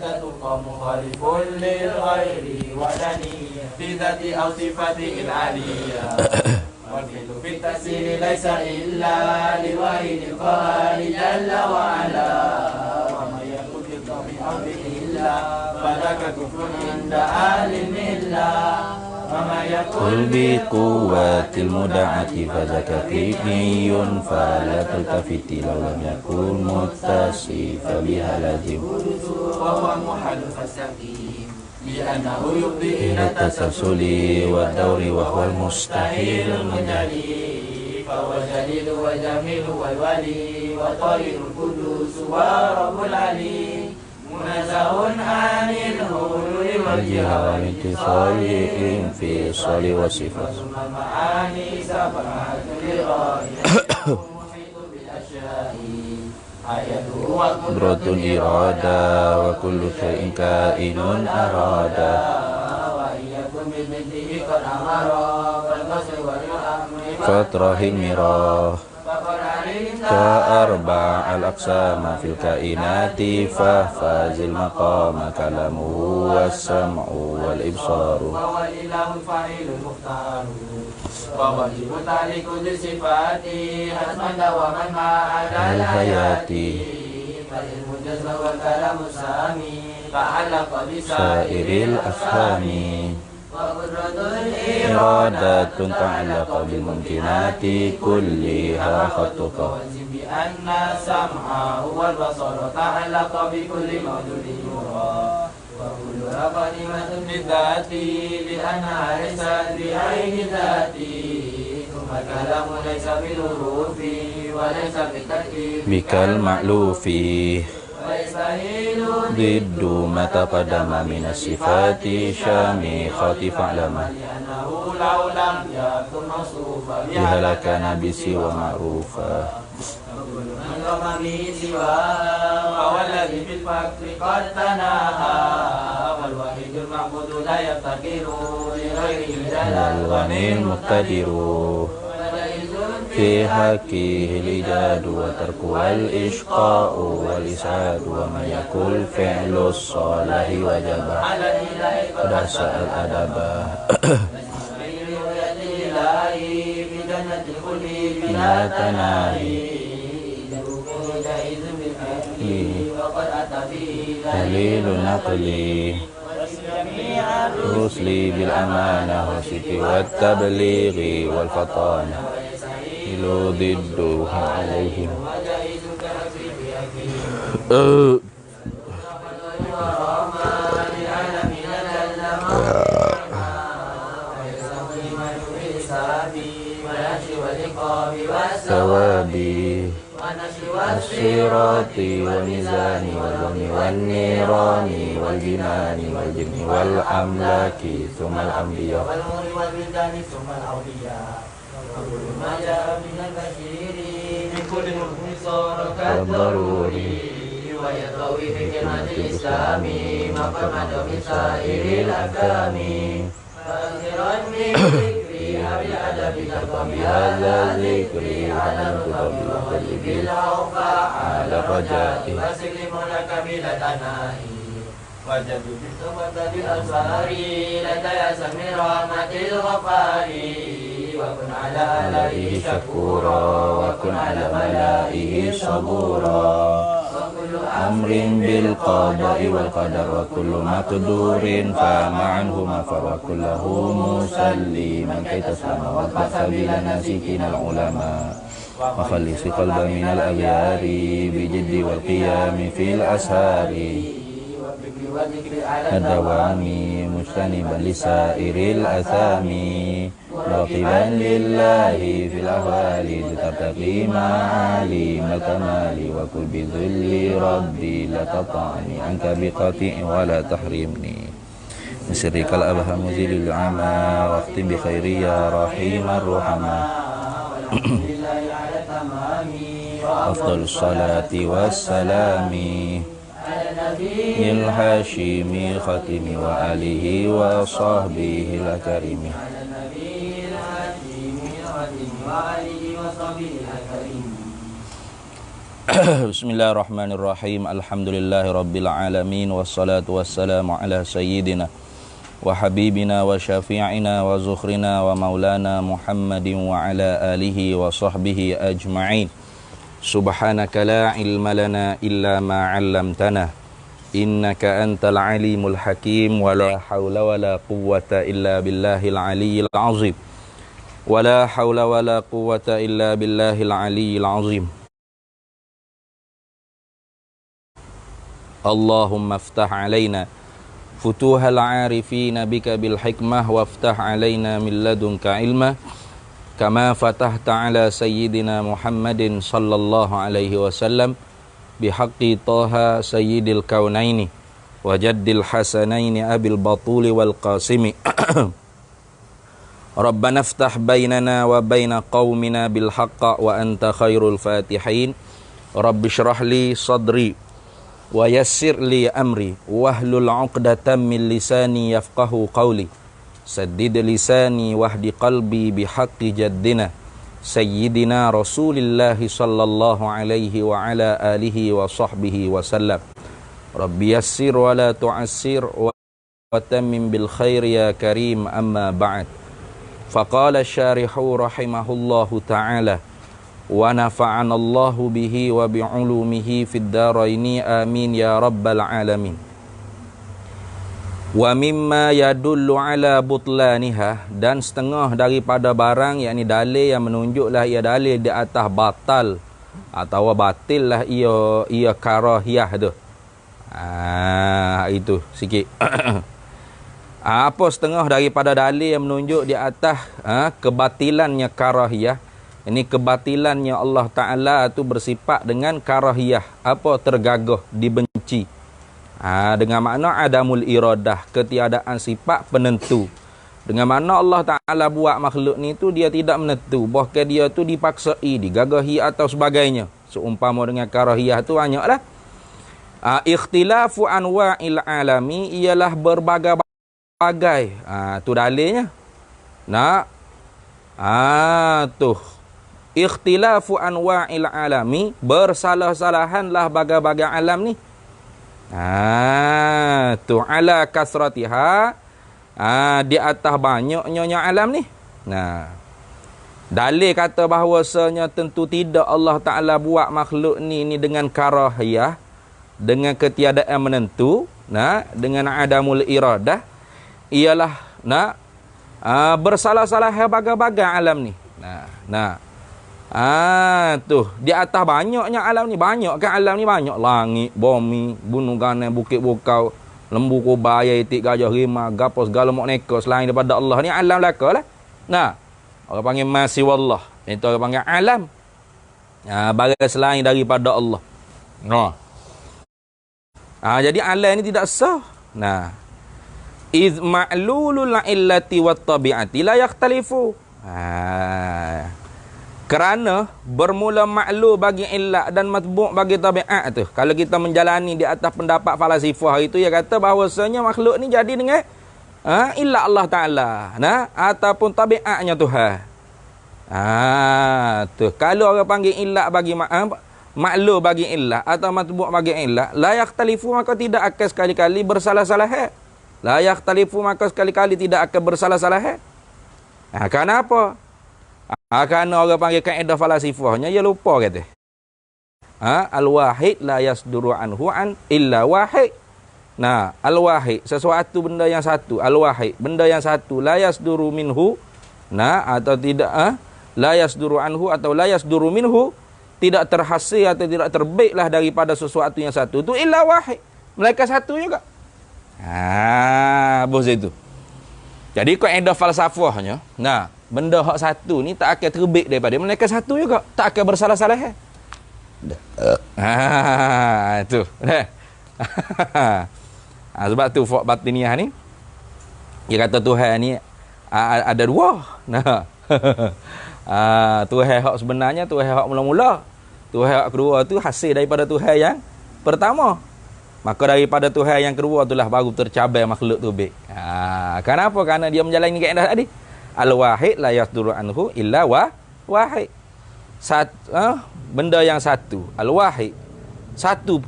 واسطتك مخالف للغير ودني في ذات أو صفته العالية والفعل في التأثير ليس إلا لواحد القهار جل وعلا وما يكن في الطبع أو بإلا فذاك كفر عند أهل الملة وما يكن بقوة المدعة فذاك كيفي فلا تلتفت لو لم يكن متصف بها لازم وهو محل فالسقيم لأنه يفضي إلى التسلسل والدور وهو المستحيل المنجلي فهو جليل وجميل والولي وطاهر القدوس ورب العلي منزه عن الهول والجهة والاتصال انفصال وصفات المعاني سبعة لغاية محيط بالأشياء قدرة إرادة وكل شيء كائن أرادا وإن يكن بمثله قد أمر فالقصر والأمر فتره المراه فقد علمت كأربع الأقسام في الكائنات ففاز المقام كلامه والسمع والإبصار وهو الإله الفاعل المختار وواجب تعليق الصفات حتما دواما مع عدا الحياة فالعلم الجزم والكلام السامي تعلق سائر الأفهام وقدرة إرادة تعلق بالممكنات كلها خطك وجب بأن السمع هو البصر تعلق بكل موجود يرى وكلها قديمة بالذات لأنها ليست بعين ذاتي ثم الكلام ليس بالحروف وليس بالتركيب بكالمألوف ويستحيل ضد ما تقدم من الصفات شامخة فاعلم لأنه لو لم يكن موصوفا بها لكان بسوى معروفا وكل من قام به سواه وهو الذي في الفقر قد تناهى والوحيد المعبود لا يفتقر لغيره جل الغني المقتدر وجائز في حقه الإيجاد وترك والإشقاء والإسعاد وما يكون فعل الصالح وجب على الإله قد أساء الأدب إلهي في جنة الخلد بلا تناهي جائز بالفعل وقد أتى به دليل نقلي جميع الرسل بالأمانة والصدق والتبليغ والفطانة إلو ضدها عليهم وجائز كنفي بأكله ثوابي والصراط والميزان واليوم والنيران والجنان والجن والأملاك ثم الأنبياء والنور والبلدان ثم الأولياء وكل ما جاء من البشير من كل حكم صار كالضروري ويطوي في كلمة الإسلام ما قمد من سائر الأفهام فأنذرني بذكري بالأدب ترضى بهذا الذكر وحننت بالوحد بالأوفاء على رجائي فسلم لك بلا تناهي وجد بالتوبة للأبصار لدى سمي رحمة الغفار وكن على آلائه شكورا وكن على ملائه صبورا وكل أمر بالقضاء والقدر وكل مقدور فما عنه مفر وكله مسلما كي تسلم واتبع سبيل ناسكين العلماء وخلص قلبا من الأغيار بجد والقيام في الأسهار الدوام مجتنبا لسائر الأثام راقبا لله في الأهوال لترتقي معالي الكمال وكل بذل ربي لا تطعني عنك بقطع ولا تحرمني من سرك الأبهم مزيل العمى واختم بخير يا رحيم الرحمة أفضل الصلاة والسلام الحاشم ختم وآله وصحبه الكريم Bismillahirrahmanirrahim. Alhamdulillahirabbil alamin wassalatu wassalamu ala sayyidina wa habibina wa syafi'ina wa zukhrina wa maulana Muhammadin wa ala alihi wa sahbihi ajma'in. Subhanaka la ilma lana illa ma 'allamtana innaka antal alimul hakim wa la hawla wa la quwwata illa billahil aliyyil azim. Wa la hawla wa la quwwata illa billahil aliyyil azim. Allahumma aftah alaina futuhal arifina bika bil hikmah waftah alaina min ladunka ilma kama fatahta ala sayyidina Muhammadin sallallahu alaihi wasallam bihaqqi Taha sayyidil kaunaini wa jaddil hasanaini abil batuli wal qasimi. Rabbana aftah bainana wa baina qaumina bil haqqa wa anta khairul fatihin. Rabbi shrah li sadri wa yassir li amri wahlul 'uqdatam min lisani yafqahu qawli saddid lisani wahdi qalbi bihaqqi jaddina sayyidina Rasulillah sallallahu alaihi wa ala alihi wa sahbihi wa sallam. Rabbi yassir wa la tu'assir wa tammim bil khair ya karim, amma ba'd. Faqala syarihu rahimahullahu ta'ala wa nafa'ana Allahu bihi wa bi'ulumihi fid daraini amin ya rabbal alamin. Wa mimma yadullu ala butlaniha, dan setengah daripada barang yakni dalil yang menunjuklah ia dalil di atas batal atau batil lah ia karahiyah tu. Itu sikit. Apa setengah daripada dalil yang menunjuk di atas kebatilannya karahiyah. Ini kebatilannya Allah Ta'ala itu bersifat dengan karahiyah. Apa? Tergagah, dibenci. Dengan makna adamul iradah, ketiadaan sifat penentu. Dengan makna Allah Ta'ala buat makhluk ni tu dia tidak menentu. Bahkan dia tu dipaksai, digagahi atau sebagainya. Seumpama dengan karahiyah tu banyaklah. Ikhtilafu anwa'il alami ialah berbagai-bagai. Tu dalilnya. Tuh. Ikhtilafu anwa'il alami, bersalah-salahanlah bagai-bagai alam ni. Tu ala kasratiha, di atas banyaknya alam ni. Dalil kata bahawasanya tentu tidak Allah Ta'ala buat makhluk ni dengan karahiyah, dengan ketiadaan menentu, dengan adamul iradah, ialah bersalah-salah bagai-bagai alam ni. Tuh di atas banyaknya alam ni, banyak kan alam ni, banyak langit, bumi, gunung ganai, bukit bukau, lembu kubaya, itik gajah rimau, gapo segala mak neko selain daripada Allah ni alam laka lah. Orang panggil masih wallah, itu orang panggil alam. Bagai selain daripada Allah. Jadi alam ni tidak sah. Iz ma'lulul illati wat tabi'ati la yakhtalifu. Kerana bermula maklul bagi illat dan matbu' bagi tabiat tu. Kalau kita menjalani di atas pendapat falasifah itu, ia kata bahawasanya makhluk ni jadi dengan illat Allah Ta'ala, ataupun tabiatnya Tuhan. Tu kalau orang panggil illat bagi maklul bagi illat atau matbu' bagi illat, la yakhtalifu, maka tidak akan sekali-kali bersalah-salah. La yakhtalifu, maka sekali-kali tidak akan bersalah-salah. Kenapa? Kerana orang panggil kaedah falasifahnya, ia lupa kata. Al-wahid la yasduru anhu an illa wahid. Al-wahid, sesuatu benda yang satu. Al-wahid, benda yang satu. La yasduru minhu, atau tidak, la yasduru anhu atau la yasduru minhu, tidak terhasil atau tidak terbitlah daripada sesuatu yang satu. Itu illa wahid. Mereka satu juga. Bos itu. Jadi kaedah falsafahnya, benda hak satu ni tak akan terbit daripada mereka satu juga, tak akan bersalah-salah. Tu. Sebab tu fak batiniah ni dia kata Tuhan ni ada dua. Tuhan hak sebenarnya, Tuhan hak mula-mula. Tuhan hak kedua tu hasil daripada Tuhan yang pertama. Maka daripada Tuhan yang kedua itulah baru tercapai makhluk tu baik. Kenapa? Kerana dia menjalani kaedah tadi. Al-wahid la yasduru anhu illa wahid. benda yang satu. Al-wahid, satu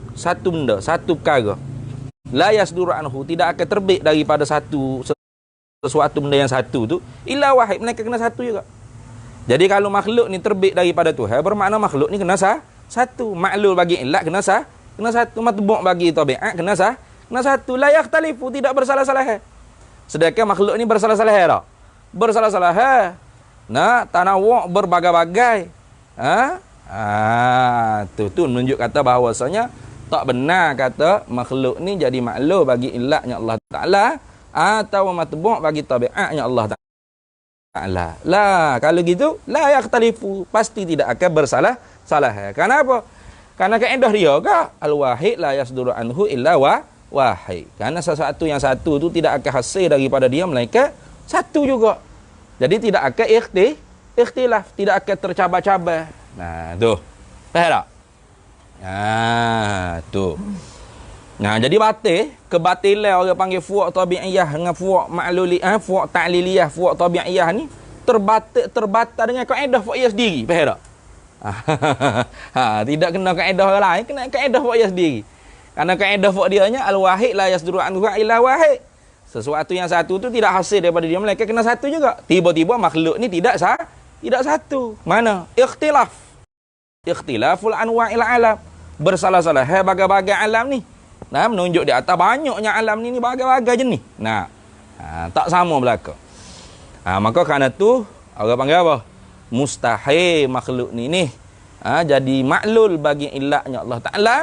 benda, satu perkara. La yasduru anhu, tidak akan terbit daripada sesuatu benda yang satu tu illa wahid, mereka kena satu juga. Jadi kalau makhluk ni terbit daripada Tuhan, bermakna makhluk ni kena satu. Maklul bagi ilat kena satu. Matbu' bagi tabiat kena satu. La yakhtalifu, tidak bersalah-salah. Sedangkan makhluk ni bersalah-salah tak? Bersalah-salah. Tanawu' berbagai-bagai. Tu menunjuk kata bahawasanya tak benar kata makhluk ni jadi maklul bagi ilatnya Allah Ta'ala atau matbu' bagi tabiatnya Allah Ta'ala. Lah, kalau gitu la yakhtalifu, pasti tidak akan bersalah-salah. Kenapa? Karena kaedah dia ke al-wahid la yasduru anhu illa wahid. Karena sesuatu yang satu tu tidak akan hasil daripada dia melainkan satu juga. Jadi tidak akan ikhtilaf, tidak akan tercabar-cabar. Nah, tu. Faham tak? Tu. Nah, jadi batil, kebatilan orang panggil fuq tabi'iyah dengan fuq ma'luliyah, fuq ta'liliyah, fuq tabi'iyah ni terbatal dengan kaedah fuq ia sendiri. Faham tak? Tidak kena kaedah orang lain, kena kaedah fuq ia sendiri. Karena kaedah fuq dia nya al-wahid la yasduru anhu illa wahid. Sesuatu yang satu tu tidak hasil daripada dia, melainkan kena satu juga. Tiba-tiba makhluk ni tidak satu. Mana? Ikhtilaful anwa'il alam. Bersalah-salah bagai-bagai alam ni. Nah, menunjuk di atas banyaknya alam ni bagai-bagai jenis. Tak sama belaka. Maka kerana tu orang panggil apa? Mustahil makhluk ni jadi maklul bagi ilatnya Allah Ta'ala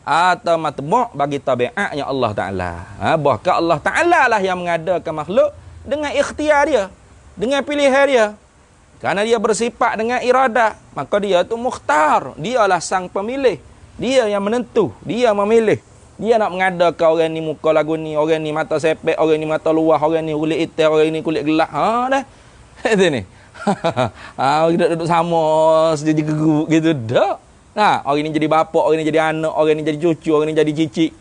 atau matbu' bagi tabiatnya Allah Ta'ala. Bahkan Allah Ta'ala lah yang mengadakan makhluk dengan ikhtiar dia, dengan pilihan dia. Karena dia bersifat dengan iradah, maka dia tu mukhtar. Dialah sang pemilih. Dia yang menentu, dia memilih. Dia nak mengadakan orang ni muka lagu ni, orang ni mata sepek, orang ni mata luah, orang ni kulit hitam, orang ni kulit gelap. Dah. Itu ni. Kita duduk sama sejajar geguk gitu dah. Orang ni jadi bapa, orang ni jadi anak, orang ni jadi cucu, orang ni jadi cicit.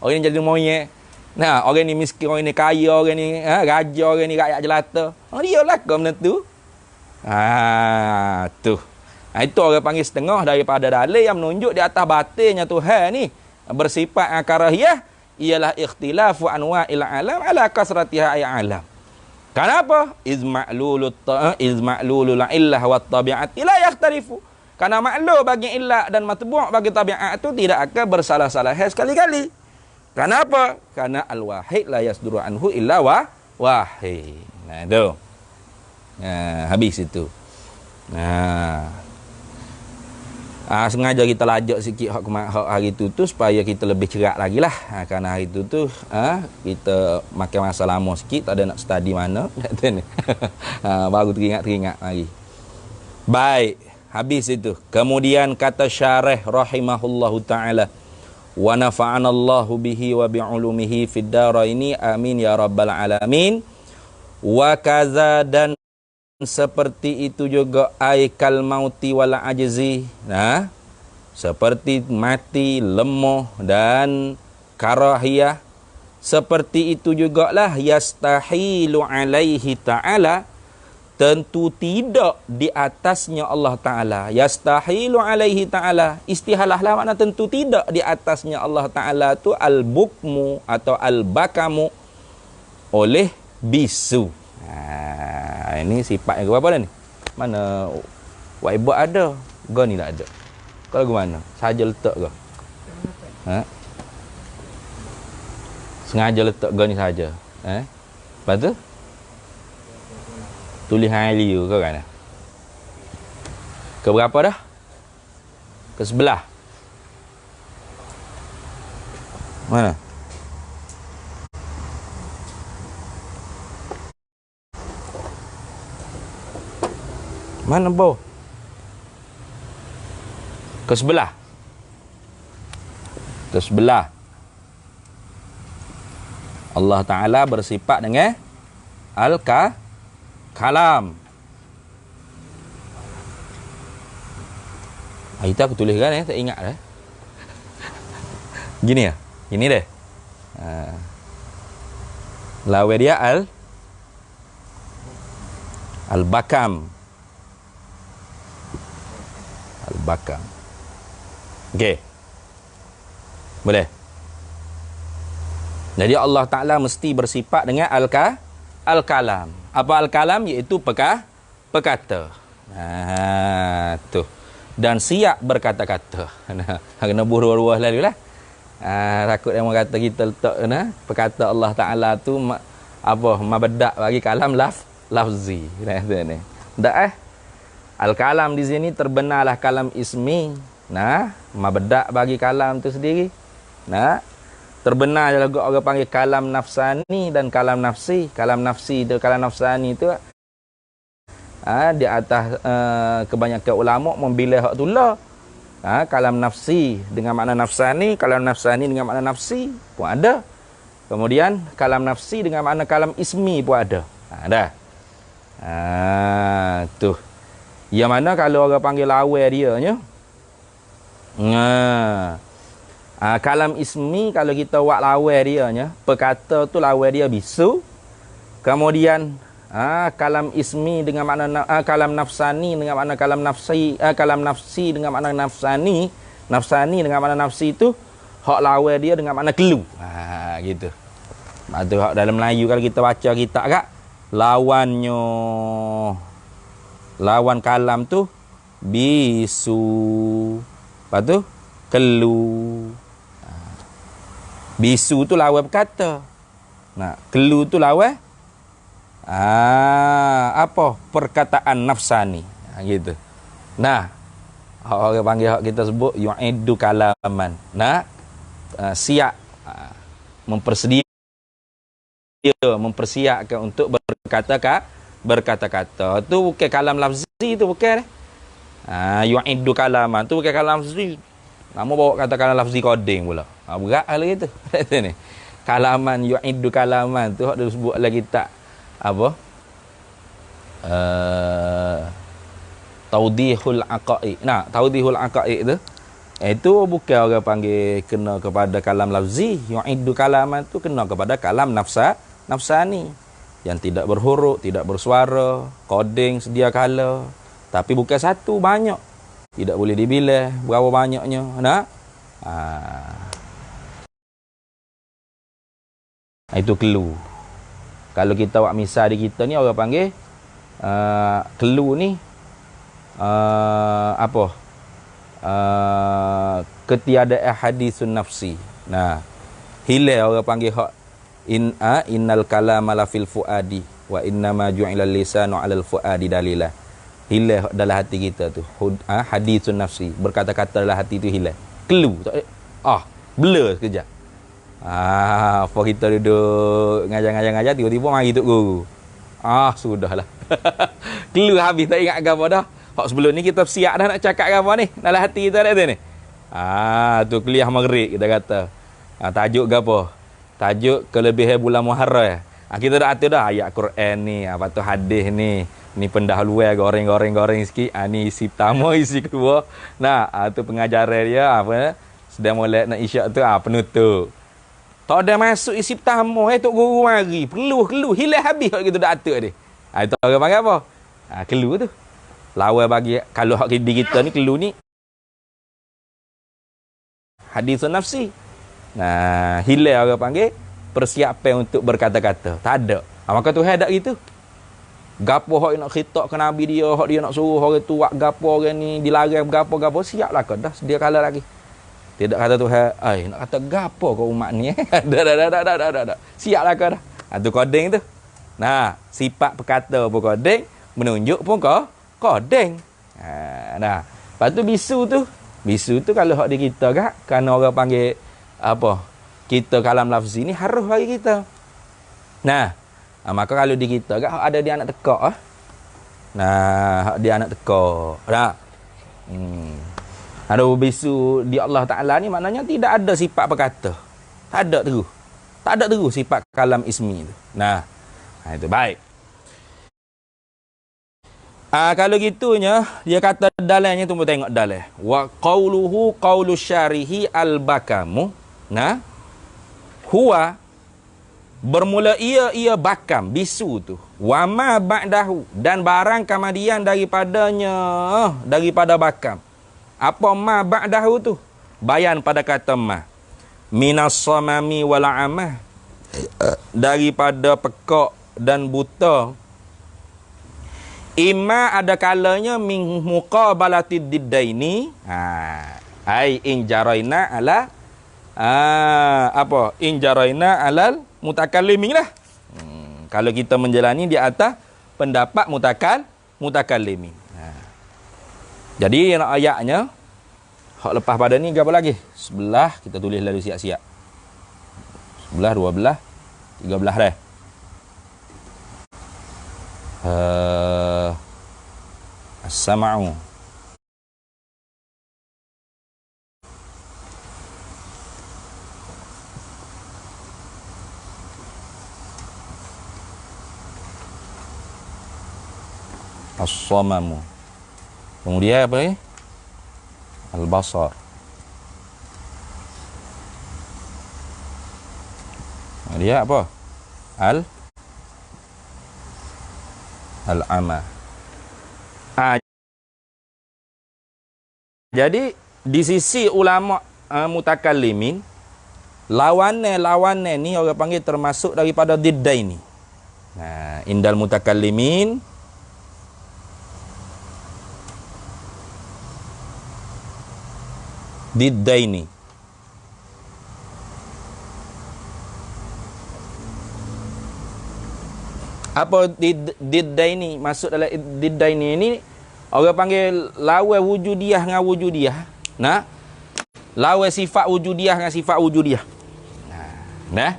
Orang ni jadi monyet. Orang ni miskin, orang ni kaya, orang ni raja, orang ni rakyat jelata. Dia lah kau menentu. Tu. Itu orang panggil setengah daripada dalil yang menunjuk di atas batinnya Tuhan ni bersifat karahiyah ialah ikhtilafu anwa'il alam ala kasratiha ay alam. Kenapa? Izma'lulul illah wa tabi'at la yakhtalifu. Karena maklul bagi illah dan matbu' bagi tabiat itu tidak akan bersalah-salah sekali-kali. Kenapa? Karena al-wahid la yasduru anhu illa wahid. Itu. Habis itu. Sengaja kita lajak sikit hak hari itu tu supaya kita lebih cerak lagi lah. Kerana hari itu tu kita makan masa lama sikit, tak ada nak study mana. Baru teringat lagi. Baik, habis itu. Kemudian kata syarih rahimahullahu ta'ala, wa nafa'anallahu bihi wa bi'ulumihi fid daraini amin ya rabbal alamin. Wa kaza, dan seperti itu juga aikal mauti wal ajzi, seperti mati, lemah dan karahiyah. Seperti itu jugalah yastahilu alaihi ta'ala, tentu tidak di atasnya Allah Ta'ala. Yastahilu alaihi ta'ala, istihalah lah makna tentu tidak di atasnya Allah Ta'ala tu al-bukmu atau al-bakamu oleh bisu. Ini sifat yang berapa dah ni? Mana waibot ada, gua ni tak ada. Kau lagu mana? Saja letak kau. Sengaja letak gua ni saja. Lepas tu tulis hali kau kan? Ke berapa dah? Ke sebelah. Mana? Mana bau? Ke sebelah. Ke sebelah. Allah Ta'ala bersifat dengan Al-Kalam. Itu aku tuliskan tak ingat dah. Gini ya? Gini deh. Lawa dia Al-Bakam. Al-Bakam. Okey. Boleh. Jadi Allah Ta'ala mesti bersifat dengan al-kalam. Apa al-kalam? Iaitu perkata. Tu. Dan siap berkata-kata. Kena buruh-ruah lalu lah. Takut yang kata kita letak perkata Allah Ta'ala tu mabedak bagi kalam lafzi. Tak al-kalam di sini terbenarlah kalam ismi. Mabedak bagi kalam tu sendiri. Terbenar juga orang panggil kalam nafsani dan kalam nafsi. Kalam nafsi tu, kalam nafsani tu di atas kebanyakan ulama membilih hak tu lah. Kalam nafsi dengan makna nafsani, kalam nafsani dengan makna nafsi pun ada. Kemudian kalam nafsi dengan makna kalam ismi pun ada. Dah. Tu. Yang mana kalau orang panggil lawa dia nya. Kalam ismi kalau kita buat lawa dia nya, perkata tu lawa dia bisu. Kemudian kalam ismi dengan makna kalam nafsani dengan makna kalam nafsi, kalam nafsi dengan makna nafsani dengan makna nafsi tu hak lawa dia dengan makna kelu. Gitu. Itu hak dalam Melayu kalau kita baca kitab kak, lawannya lawan kalam tu bisu. Lepas tu kelu. Bisu tu lawan perkata. Kelu tu lawan apa? Perkataan nafsani. Gitu. Orang panggil hak kita sebut yu'idu kalaman. Siap mempersiapkan untuk berkata-kata. Tu bukan kalam lafzi tu bukan. Yu'idu kalaman tu bukan kalam lafzi. Nama bawa kata kalam lafzi coding pula. Berat hal gitu. Ni. Kalaman yu'idu kalaman tu hak dia sebut lagi tak apa? Taudihul aqaid. Taudihul aqaid tu itu bukan orang panggil kena kepada kalam lafzi. Yu'idu kalaman tu kena kepada kalam nafsani yang tidak berhuruf, tidak bersuara, coding sedia kala. Tapi bukan satu, banyak. Tidak boleh dibilah berapa banyaknya. Itu kelu. Kalau kita buat misal di kita ni orang panggil kelu ni apa? Ketiadaan hadisun nafsi. Hilang orang panggil hak innal kalama la fil fuadi wa innama ju'ila lisanu 'alal fuadi dalilah. Hilang dalam hati kita tu. Hadisun nafsi. Berkata-kata dalam hati tu hilang. Kelu. Blur sekejap. Apa kita duduk ngajar tiba-tiba mari tok guru. Sudahlah. Kelu habis tak ingat apa dah. Hak sebelum ni kita siap dah nak cakap apa ni dalam hati kita dah tu ni. Tu kuliah maghrib kita kata. Tajuk apa? Tajuk kelebihan bulan Muharram. Kita dah atur dah ayat Quran ni, apa tu hadis ni. Ni pendahuluan goreng sikit. Ni isi pertama, isi kedua. Tu pengajaran dia apa? Sedang mulai nak isyak tu penutup. Tak ada masuk isi pertama tok guru mari. Perlu hilang habis hak kita dah atur dia. Itu orang panggil apa? Kelu tu. Lawan bagi kalau hak di kita ni kelu ni hadisun nafsi. Hilang orang panggil persiapan untuk berkata-kata. Tak ada. Maka Tuhan tak gitu. Gapo hak nak khitab ke nabi dia, hak dia nak suruh orang tu buat gapo orang ni dilarang gapo siaplah kau dah sedia kala lagi. Tidak kata Tuhan, nak kata gapo kau umat ni dah. Siaplah kau dah. Tu coding tu. Sifat perkata pun coding, menunjuk pun coding. Lepas tu bisu tu. Bisu tu kalau hak di kita kak, kerana orang panggil apa? Kita kalam lafzi ni harus bagi kita. Maka kalau di kita kan ada dia anak tekak dia anak tekak. Ada bisu di Allah Taala ni maknanya tidak ada sifat berkata. Tak ada terus sifat kalam ismi tu. Itu baik. Kalau gitunya dia kata dalamnya tunggu tengok dalam. Wa qauluhu qaulu syarihi al-bakamu. Huwa bermula ia bakam bisu tu. Wa ma ba'dahu dan barang kemudian daripada bakam. Apa ma ba'dahu tu? bayan pada kata ma. Minas samami wal amah, daripada pekak dan buta. Ima ada kalanya min muqabalatid diddaini. Ai in jaraina ala in jaraina alal mutakallimin lah. Kalau kita menjalani di atas pendapat mutakallimin. Jadi ayatnya hak lepas pada ni apa lagi? 11 kita tulis lalu siap-siap. 11, 12, 13 dah. As-sama'u. As-samamu. Kemudian apa ni? Al-basar. Dia apa? Al-ama. Jadi di sisi ulama mutakallimin, lawannya ni orang panggil termasuk daripada diddaini. Indal mutakallimin diddaini. Apa diddaini? Maksud dalam diddaini ini orang panggil lawan wujudiyah dengan wujudiyah. Nah, lawan sifat wujudiyah dengan sifat wujudiyah. Nah.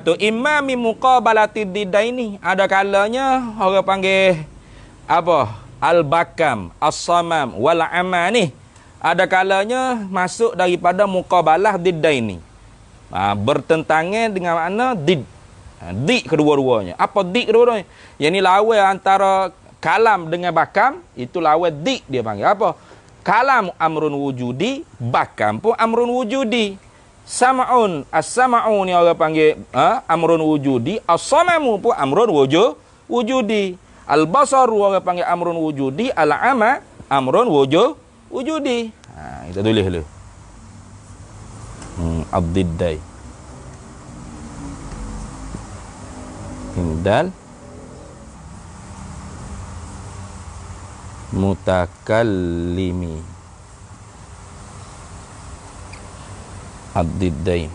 Tu imma min muqabalatid diddaini. Ada kalanya orang panggil apa? Al-bakam, as-samam wal amani. Ada kalanya masuk daripada muqabalah diddaini. Bertentangan dengan makna did. Dik kedua-duanya. Apa dik kedua-duanya? Yang ni lawan antara kalam dengan bakam, itu lawan dik dia panggil. Apa? Kalam amrun wujudi, bakam pun amrun wujudi. Sama'un, as-sama'u ni orang panggil amrun wujudi, as-samamu pun amrun wujudi. Al-basaru orang panggil amrun wujudi, al-ama amrun wujudi. Kita tulis dulu. Ad-diddai. Indal mutakallimi. Ad-diddain.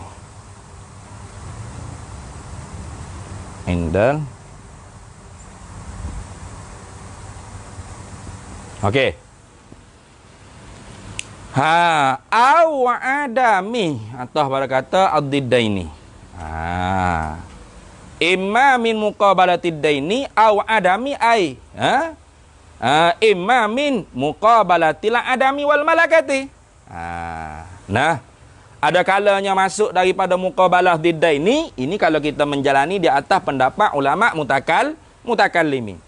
Indal. Okey. Aw adami atau pada kata ad-diddaini. Imma min muqabalatid daini aw adami ai. Imma min muqabalatil adami wal malakati. Nah, ada kalanya masuk daripada muqabalah diddaini. Ini kalau kita menjalani di atas pendapat ulama mutakallimin.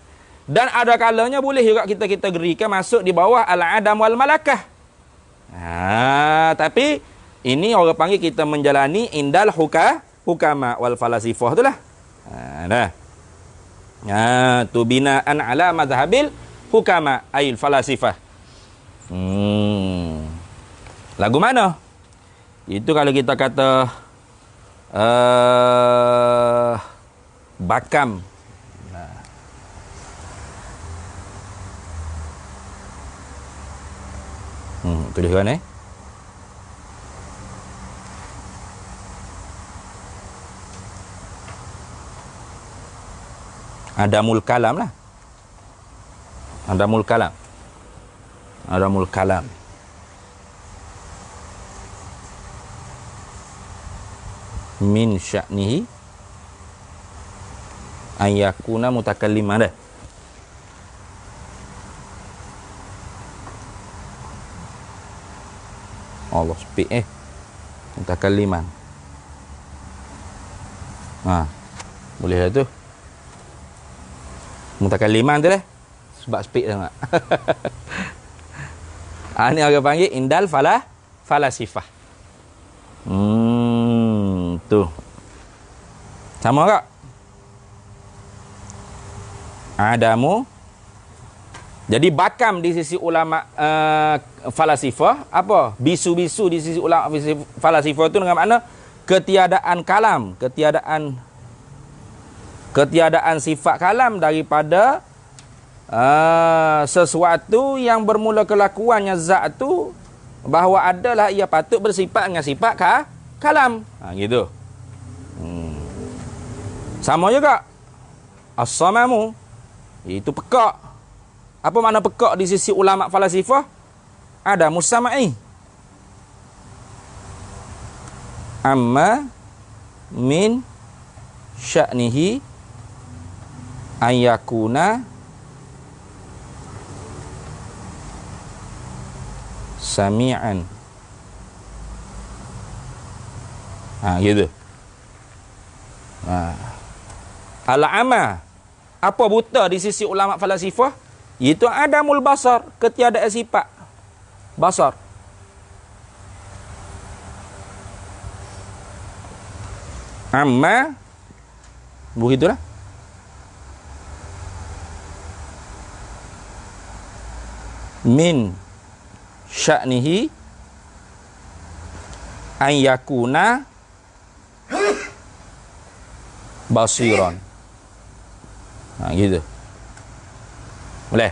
Dan ada kalanya boleh juga kita gerikan masuk di bawah al-adam wal malakah. Tapi ini orang panggil kita menjalani indal hukama wal falasifah itulah. Tu binaan ala madhabil hukama ayil falasifah. Lagu mana? Itu kalau kita kata bakam. Tuliskan Adamul kalam lah. Adamul kalam. Adamul kalam. Min sya'nihi ayyakuna mutakalliman dah. Allah speak mutakalliman. Boleh lah tu. Mutakalliman tu lah. Sebab speak tu tak. Ni orang panggil indal falasifah. Tu. Sama tak? Adamu Jadi bakam di sisi ulama falasifah apa? Bisu-bisu di sisi ulama falasifah itu dengan makna ketiadaan kalam, ketiadaan sifat kalam daripada sesuatu yang bermula kelakuannya zat tu, bahawa adalah ia patut bersifat dengan sifat kalam. Gitu. Sama juga as-samamu, itu pekak. Apa makna pekak di sisi ulama falasifah? Ada musama'i, amma min sya'nihi ayyakuna sami'an. Gitu. Al-ama, apa buta di sisi ulama falasifah? Itu adamul basar, ketiadaan sifat basar. Amma, begitulah. Min sya'nihi an yakuna basiran. Gitu. Boleh?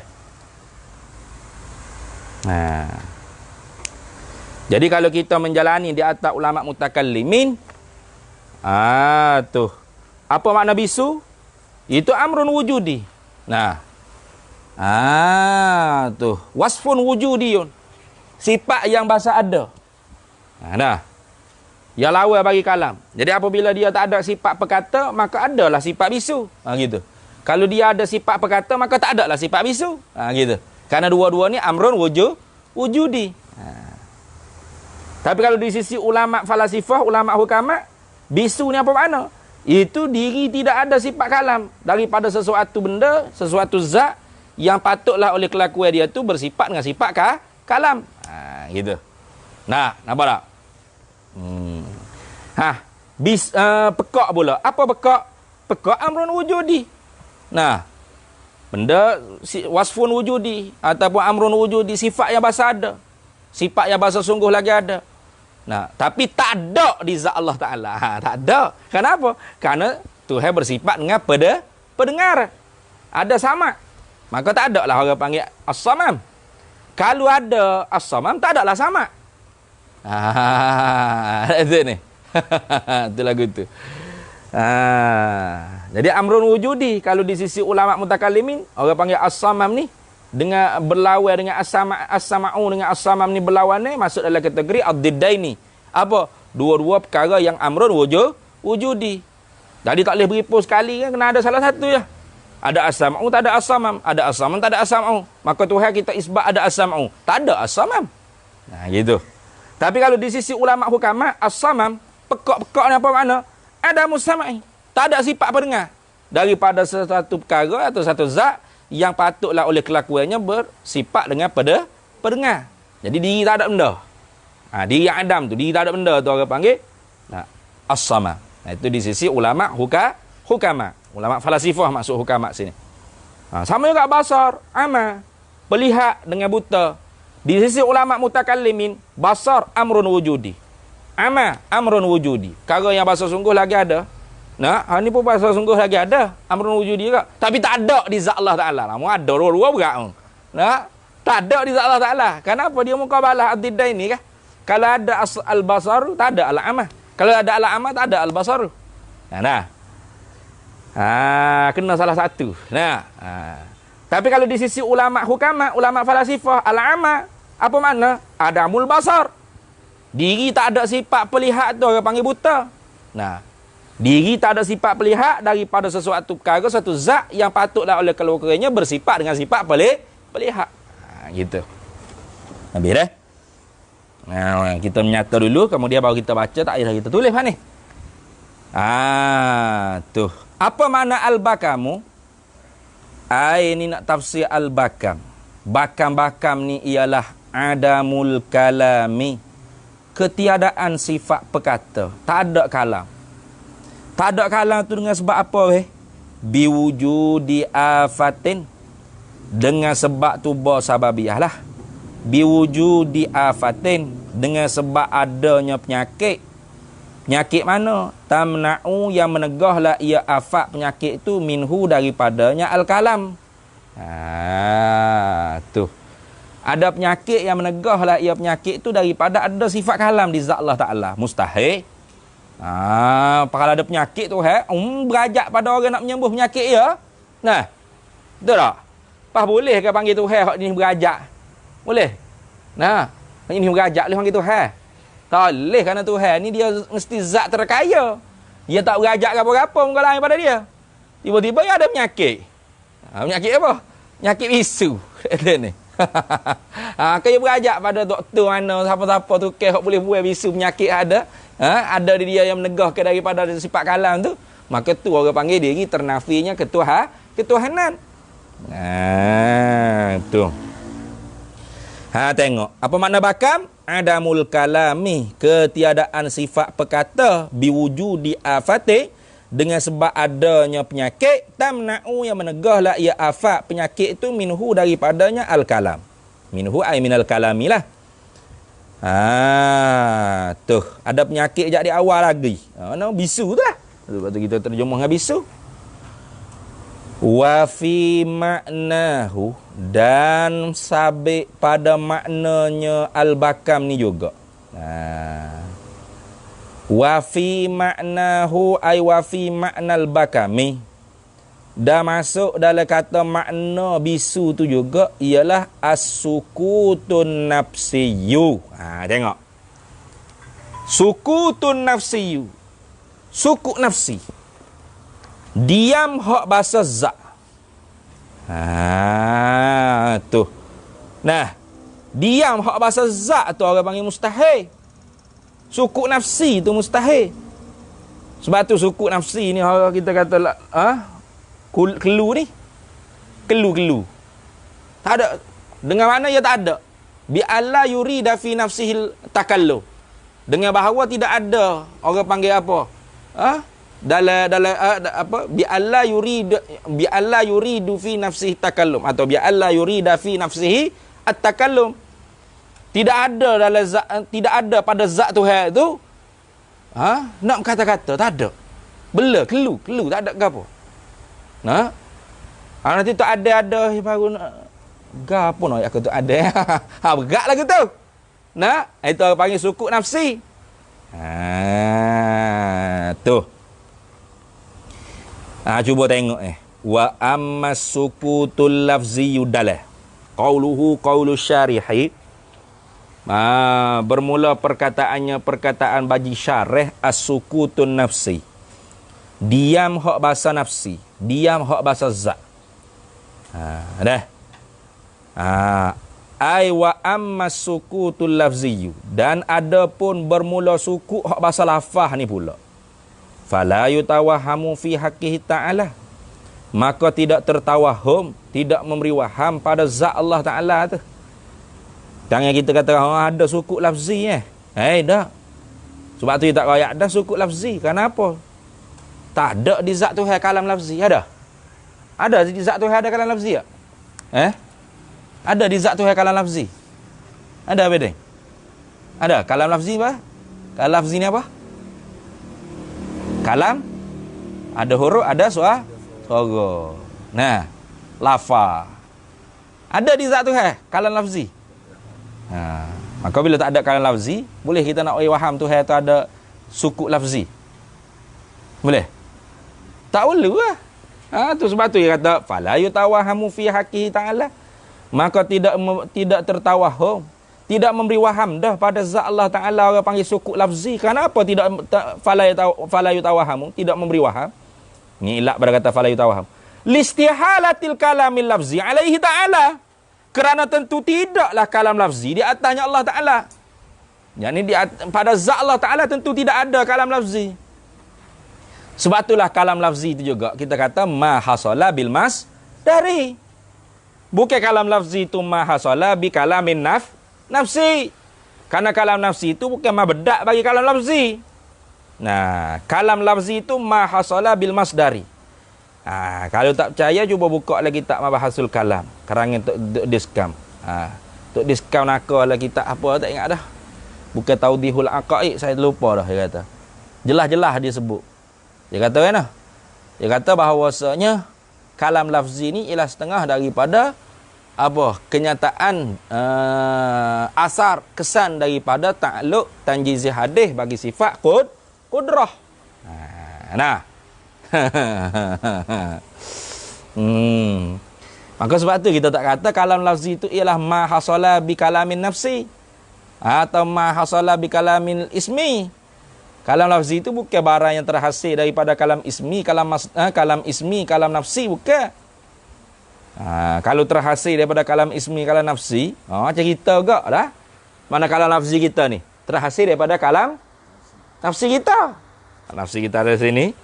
Jadi kalau kita menjalani di atas ulama mutakallimin, tuh. Apa makna bisu? Itu amrun wujudi. Tuh. Wasfun wujudiyun. Sifat yang bahasa ada. Yang lawa bagi kalam. Jadi apabila dia tak ada sifat perkata, maka adalah sifat bisu. Gitu. Kalau dia ada sifat perkata, maka tak adalah sifat bisu. Gitu. Karena dua-dua ni amrun wujudi. Tapi kalau di sisi ulama falasifah, ulama hukama, bisu ni apa makna? Itu diri tidak ada sifat kalam daripada sesuatu benda, sesuatu zat yang patutlah oleh kelakuan dia tu bersifat dengan sifat kalam. Gitu. Nampak tak? Pekak pula. Apa pekak? Pekak amrun wujudi. Benda wasfun wujudi ataupun amrun wujudi, sifat yang bahasa ada. Sifat yang bahasa sungguh lagi ada. Tapi tak ada di zat Allah Ta'ala. Tak ada. Kenapa? Karena Tuhan bersifat dengan pendengar. Ada sama. Maka tak ada lah orang panggil as-samam. Kalau ada as-samam, tak ada lah sama. Itu ni. Itu lagu tu. Jadi amrun wujudi, kalau di sisi ulama mutakallimin, orang panggil as-samam ni dengan berlawan dengan as-sama'u dengan as-samam ni berlawan ni masuk dalam kategori ad-diddaini. Apa? Dua-dua perkara yang amrun wujudi. Jadi tak boleh beripus sekali kan, kena ada salah satu je. Ada as-sama'u, tak ada as-samam. Ada as-samam, tak ada as-sama'u. Maka Tuhan kita isbat ada as-sama'u. Tak ada as-samam. Gitu. Tapi kalau di sisi ulama hukama, as-samam, pekak-pekak ni apa makna? Ada musama'i. Tak ada sifat pendengar. Daripada satu perkara atau satu zat yang patutlah oleh kelakuannya bersifat dengan pendengar. Jadi diri tak ada benda. Diri yang adam tu, diri tak ada benda tu orang panggil as-samam. Itu di sisi ulama hukama. Ulama falasifah masuk hukama sini. Sama juga basar, ama, pelihat dengan buta. Di sisi ulama mutakallimin, basar amrun wujudi. Ama amrun wujudi. Perkara yang bahasa sungguh lagi ada. Ni pun bahasa sungguh lagi ada. Amrun wujudi juga. Tapi tak ada di zat Allah Ta'ala. Namun ada dua-dua berat. Tak ada di zat Allah Ta'ala. Kenapa dia mukabalah ad-diddain ni kah? Kalau ada al-basar, tak ada al-amah. Kalau ada al-amah, tak ada al-basar. Kena salah satu. Tapi kalau di sisi ulama hukama, ulama falasifah, al-amah, apa makna? Adamul basar. Diri tak ada sifat pelihat tu orang panggil buta. Diri tak ada sifat pelihat daripada sesuatu perkara, satu zat yang patutlah oleh kelakuannya bersifat dengan sifat pelihat. Gitu. Habis dah? Kita menyata dulu, kemudian baru kita baca, tak payah kita tulis ni. Tuh. Apa makna al-bakamu? Ini nak tafsir al-bakam. Bakam-bakam ni ialah adamul kalami. Ketiadaan sifat perkata. Tak ada kalam. Tak ada kalam tu dengan sebab apa? Biwujudi afatin. dengan sebab tu sababiyah lah. Biwujudi afatin, dengan sebab adanya penyakit. Penyakit mana? Tamna'u, yang menegahlah ia afat penyakit itu minhu, daripadanya al-kalam. Tu. Ada penyakit yang menegahlah ia penyakit itu daripada ada sifat kalam di zat Allah Ta'ala. Mustahil. Kalau ada penyakit tu berajak pada orang nak menyembuh penyakit ya. Nah. Betul tak? Pas boleh ke panggil Tuhan hak ni berajak? Boleh. Nah, ini berajak boleh panggil Tuhan. Tak boleh, kerana Tuhan ni dia mesti zat terkaya. Dia tak berajak apa-apa muka lain pada dia. Tiba-tiba dia ada penyakit. Penyakit apa? Penyakit bisu. Ni. Kaya berajak pada doktor mana, siapa-siapa tu hak boleh buat bisu penyakit ada. Ada di dia yang menegahkan daripada sifat kalam tu. Maka tu orang panggil dia ni ternafinya ketuhanan. Tu. Tengok. Apa makna bakam? Adamul kalami, ketiadaan sifat perkata, biwujudi afate, dengan sebab adanya penyakit, tamna'u, yang menegahlah ia afat penyakit itu minhu, daripadanya al-kalam. Minhu ay minal kalami lah. Tuh, ada penyakit sejak di awal lagi. Bisu tu lah. Lepas tu kita terjemah dengan bisu. Wa fi ma'nahu, dan sabit pada maknanya al-bakam ni juga. Wa fi ma'nahu ay wa fi ma'nal bakami, dah masuk dalam kata makna bisu tu juga, ialah as-sukutun nafsiyu. Tengok. Sukutun nafsiyu. Sukut nafsi. Diam hak bahasa zat. Tu. Nah, diam hak bahasa zat tu orang panggil mustahil. Sukut nafsi tu mustahil. Sebab tu sukut nafsi ni orang kita kata kelu ni. Kelu. Tak ada. Dengan mana ia tak ada? Bi alla yurida fi nafsihil takallum. Dengan bahawa tidak ada orang panggil apa? Dalam apa, bi alla yuridu fi nafsihi takallum, atau bi alla yurida fi nafsihi at-takallum. Tidak ada dalam zat, tidak ada pada zat Tuhan tu nak kata-kata, tak ada. Bela kelu tak ada ke apa. Nanti tak ada baru nak gapo nak aku tu ada. Berat lah gitu. Itu orang panggil sukut nafsi. Tu. Cuba tengok wa ammas sukutul lafzi yudalah qauluhu qaulu syarihi. Bermula perkataannya perkataan bagi syarih as-sukutun nafsi, diam hak bahasa nafsi, diam hak bahasa zat. Ai wa ammas sukutul lafzi, dan adapun bermula sukut hak bahasa lafaz ni pula, fala yutawahhamu fi haqqihi ta'ala, maka tidak tertawahum, tidak memberi waham pada zat Allah Ta'ala tu. Jangan kita kata ada sukut lafzi dah. Sebab tu tak royak dah sukut lafzi. Kenapa? Tak ada di zat Tuhan kalam lafzi. Ada? Ada di zat Tuhan ada kalam lafzi tak? Ada di zat Tuhan kalam lafzi? Ada apa dia? Ada kalam lafzi apa? Kalam lafzi ni apa? Kalam ada huruf, ada suara. Nah, lafaz. Ada di zat Tuhan kalam lafzi. Maka bila tak ada kalam lafzi, boleh kita nak waham Tuhan tu ada sukut lafzi? Boleh? Tak boleh lah. Tu sebab tu dia kata fala yutawahamu fi haqqihi ta'ala, maka tidak tertawahum, tidak memberi waham dah pada zat Allah Ta'ala, orang panggil sukut lafzi. Kenapa tidak fala yutawahamu, tidak memberi waham? Ni ilat pada kata fala yutawaham. Listihalatil kalamil lafzi alaihi ta'ala, kerana tentu tidaklah kalam lafzi di atasnya Allah Ta'ala. Yang ni pada zat Allah Ta'ala tentu tidak ada kalam lafzi. Sebab itulah kalam lafzi itu juga kita kata ma hasala bil mas dari. Bukan kalam lafzi itu ma hasala bi kalamin nafsi. Karena kalam nafsi itu bukan ma bedak bagi kalam lafzi. Kalam lafzi itu ma hasala bil masdari. Kalau tak percaya cuba buka lagi kitab Mabahasul Kalam karangan Tok Diskam. Tok Diskam nakalah kitab apa tak ingat dah. Bukan Taudihul Aqaid, saya lupa dah dia kata. Jelas-jelas dia sebut. Dia kata kan? Dia kata bahawasanya kalam lafzi ni ialah setengah daripada apa? Kenyataan asar kesan daripada ta'alluq tanjizi hadis bagi sifat qudrah. Maka sebab tu kita tak kata kalam lafzi itu ialah ma hasala bi kalamin nafsi atau ma hasala bi kalamin ismi. Kalam lafzi itu bukan barang yang terhasil daripada kalam ismi, kalam ismi, kalam nafsi, bukan. Kalau terhasil daripada kalam ismi, kalam nafsi, macam kita juga dah. Mana kalam nafsi kita ni? Terhasil daripada kalam nafsi kita. Nafsi kita ada sini.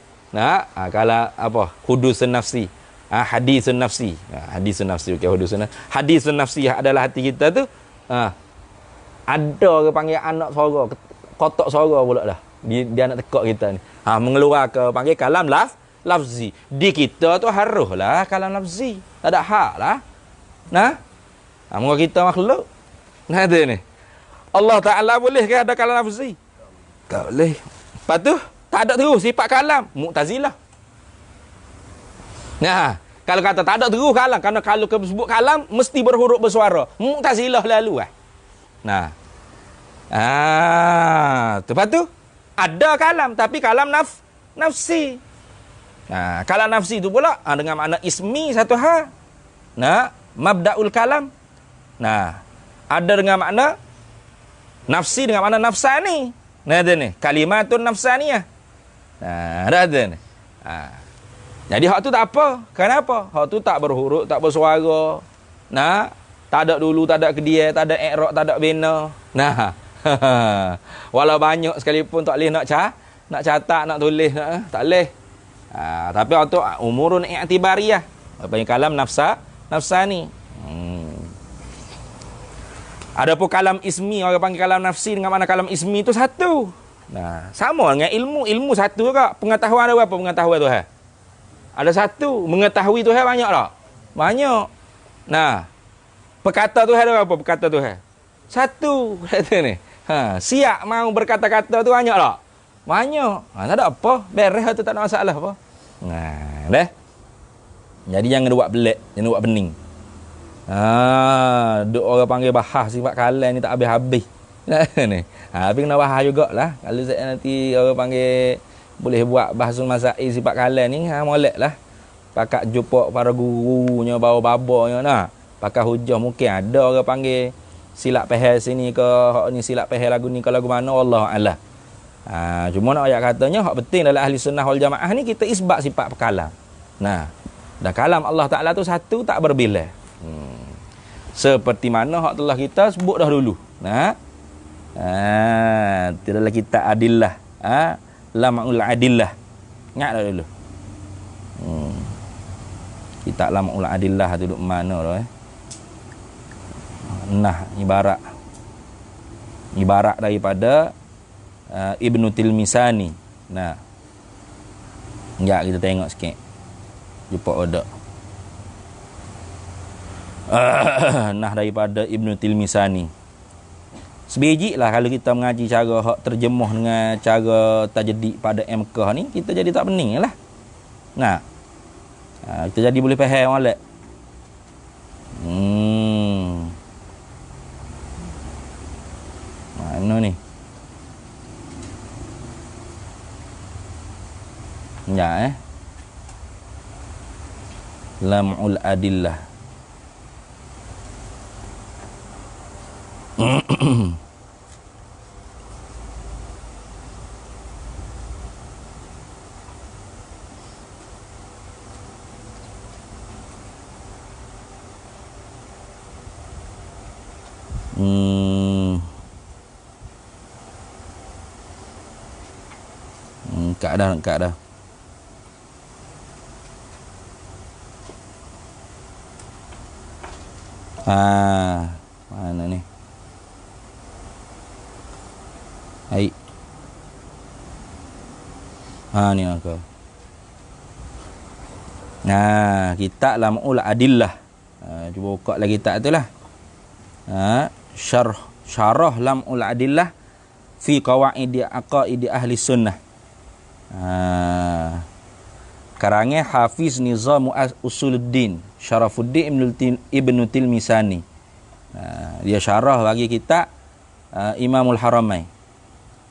Kalau apa? Hudusun nafsi. Hadisun nafsi. Hadisun nafsi, bukan hudusun nafsi. Hadisun nafsi adalah hati kita tu. Ada orang panggil anak suara, kotak suara pula dah. Dia nak tekak kita ni. Mengeluarkan panggil kalam lafzi. Di kita tu haruslah kalam lafzi. Tak ada hak lah. Moga kita makhluk. Ada ni. Allah Ta'ala boleh ke ada kalam lafzi? Tak boleh. Lepas tu, tak ada terus sifat kalam. Mu'tazilah. Kalau kata tak ada terus kalam. Kerana kalau sebut kalam, mesti berhuruf bersuara. Mu'tazilah lalu lah. Lepas tu, ada kalam, tapi kalam nafsi. Kalam nafsi itu pula dengan makna ismi satu hal. Mabda'ul kalam. Ada dengan makna nafsi dengan makna nafsani. Ada ni, kalimatun nafsaniyah. Ada ni. Jadi hak tu tak apa. Kenapa? Hak tu tak berhuruf, tak bersuara. Tak ada dulu, tak ada kedia, tak ada i'rab, tak ada bina. Walau banyak sekalipun tak boleh nak catat, nak tulis, tak boleh. Tapi waktu umurun i'tibariyah. Apa yang kalam nafsani. Ada pun kalam ismi, orang panggil kalam nafsi dengan mana kalam ismi itu satu. Sama dengan ilmu satu juga. Pengetahuan ada berapa pengetahuan tu? Ada satu. Mengetahui tu banyak tak? Banyak. Perkata tu ada berapa perkata tu? Satu. Kata ni. Siap mau berkata-kata tu banyak tak? Banyak. Tak ada apa. Beres tu tak ada masalah apa. Dah. Jadi jangan buat pelik, jangan buat pening. Duk orang panggil bahas sifat kalam ni tak habis-habis. Ni. Tapi kena bahas jugalah. Kalau saya nanti orang panggil boleh buat bahasul masail sifat kalam ni, molek lah. Pakak jumpa para gurunya, bawa-babanya pakai hujah mungkin ada orang panggil silap pehel sini ke hak ni silap pehel lagu ni ke lagu mana wallahu a'lam. Cuma nak ayat katanya hak penting dalam ahli sunnah wal jamaah ni kita isbat sifat kalam. Dan kalam Allah Taala tu satu tak berbilang. Seperti mana hak telah kita sebut dah dulu. Dalam kitab Adillah, Lama'ul Adillah. Ingat dah dulu. Kitab Lama'ul Adillah tu duduk mana dah ibarat daripada Ibnu Tilmisani. Sekejap kita tengok sikit. Jumpa ada. Daripada Ibnu Tilmisani. Sebiji lah kalau kita mengaji cara hak terjemuh dengan cara tajdid pada MK ni, kita jadi tak pening lah. Kita jadi boleh faham molek. Mana ni? Ya Lam'ul Adillah. Kak dah. Mana ni? Hai. Ni aku. Nah, kitab Lam'ul Adillah. Cuba buka lagi kitab itulah. Syarah Lam'ul Adillah fi qawaidi aqaidi ahli sunnah. Karangnya Hafiz Nizam Usuluddin Syarafuddin Ibnu Tilmisani. Dia syarah bagi kita Imamul Haramain.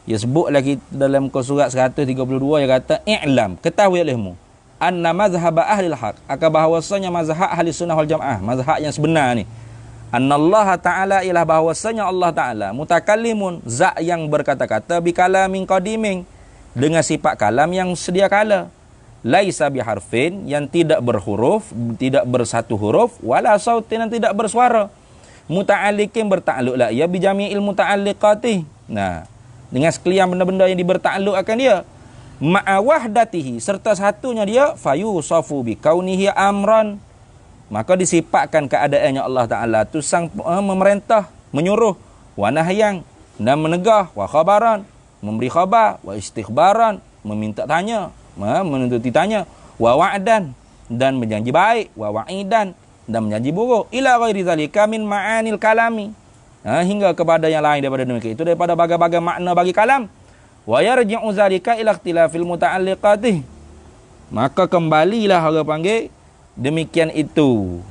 Dia sebut lagi dalam surat 132, dia kata i'lam, ketahui olehmu anna mazhab ahli al-haq, akan bahawasanya mazhab ahli sunnah wal jamaah, mazhab yang sebenar ni, anna Allah Ta'ala ialah bahawasanya Allah Ta'ala mutakallimun, zat yang berkata-kata, bi kalamin qadimin, dengan sifat kalam yang sedia kala, laisa biharfin, yang tidak berhuruf, tidak bersatu huruf, wala sautin, yang tidak bersuara, muta'alliqin, bertakluk lah ia bijami'il muta'alliqati, nah, dengan sekalian benda-benda yang dibertaklukkan dia, ma'a wahdatihi, serta satunya dia, fayusafu bi kaunihi amran, maka disifatkan keadaannya Allah Ta'ala tu sang memerintah, menyuruh, wa nahyan, dan menegah, wa khabaran, memberi khabar, wa istikhbaran, meminta tanya, menuntut ditanya, wa wa'dan, dan berjanji baik, wa wa'idan, dan berjanji buruk, ila ghairi zalika min ma'anil kalami, hingga kepada yang lain daripada demikian itu, daripada bagai-bagai makna bagi kalam. Wa yarji'u zalika ila ikhtilafil muta'alliqatih, maka kembalilah orang panggil demikian itu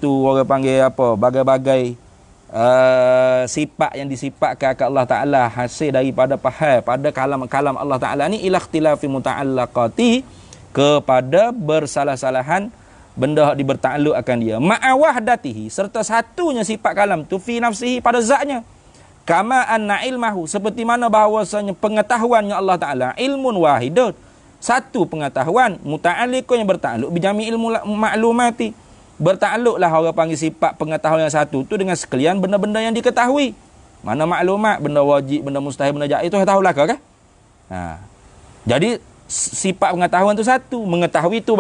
orang panggil apa, bagai-bagai sifat yang disifatkan ke Allah Ta'ala hasil daripada faham pada kalam-kalam Allah Ta'ala ni, ila ikhtilafi muta'allaqati, kepada bersalah-salahan benda dibertakluk akan dia, ma'a wahdatihi, serta satunya sifat kalam tu fi nafsihi, pada zatnya, kama anna ilmahu, seperti mana bahawasanya pengetahuannya Allah Ta'ala ilmun wahidun, satu pengetahuan, muta'alliqun, yang bertakluk bijami ilmu maklumati, bertakluklah orang panggil sifat pengetahuan yang satu tu dengan sekalian benda-benda yang diketahui. Mana maklumat, benda wajib, benda mustahil, benda jaiz, itu saya tahulah kan? Jadi sifat pengetahuan tu satu, mengetahui tu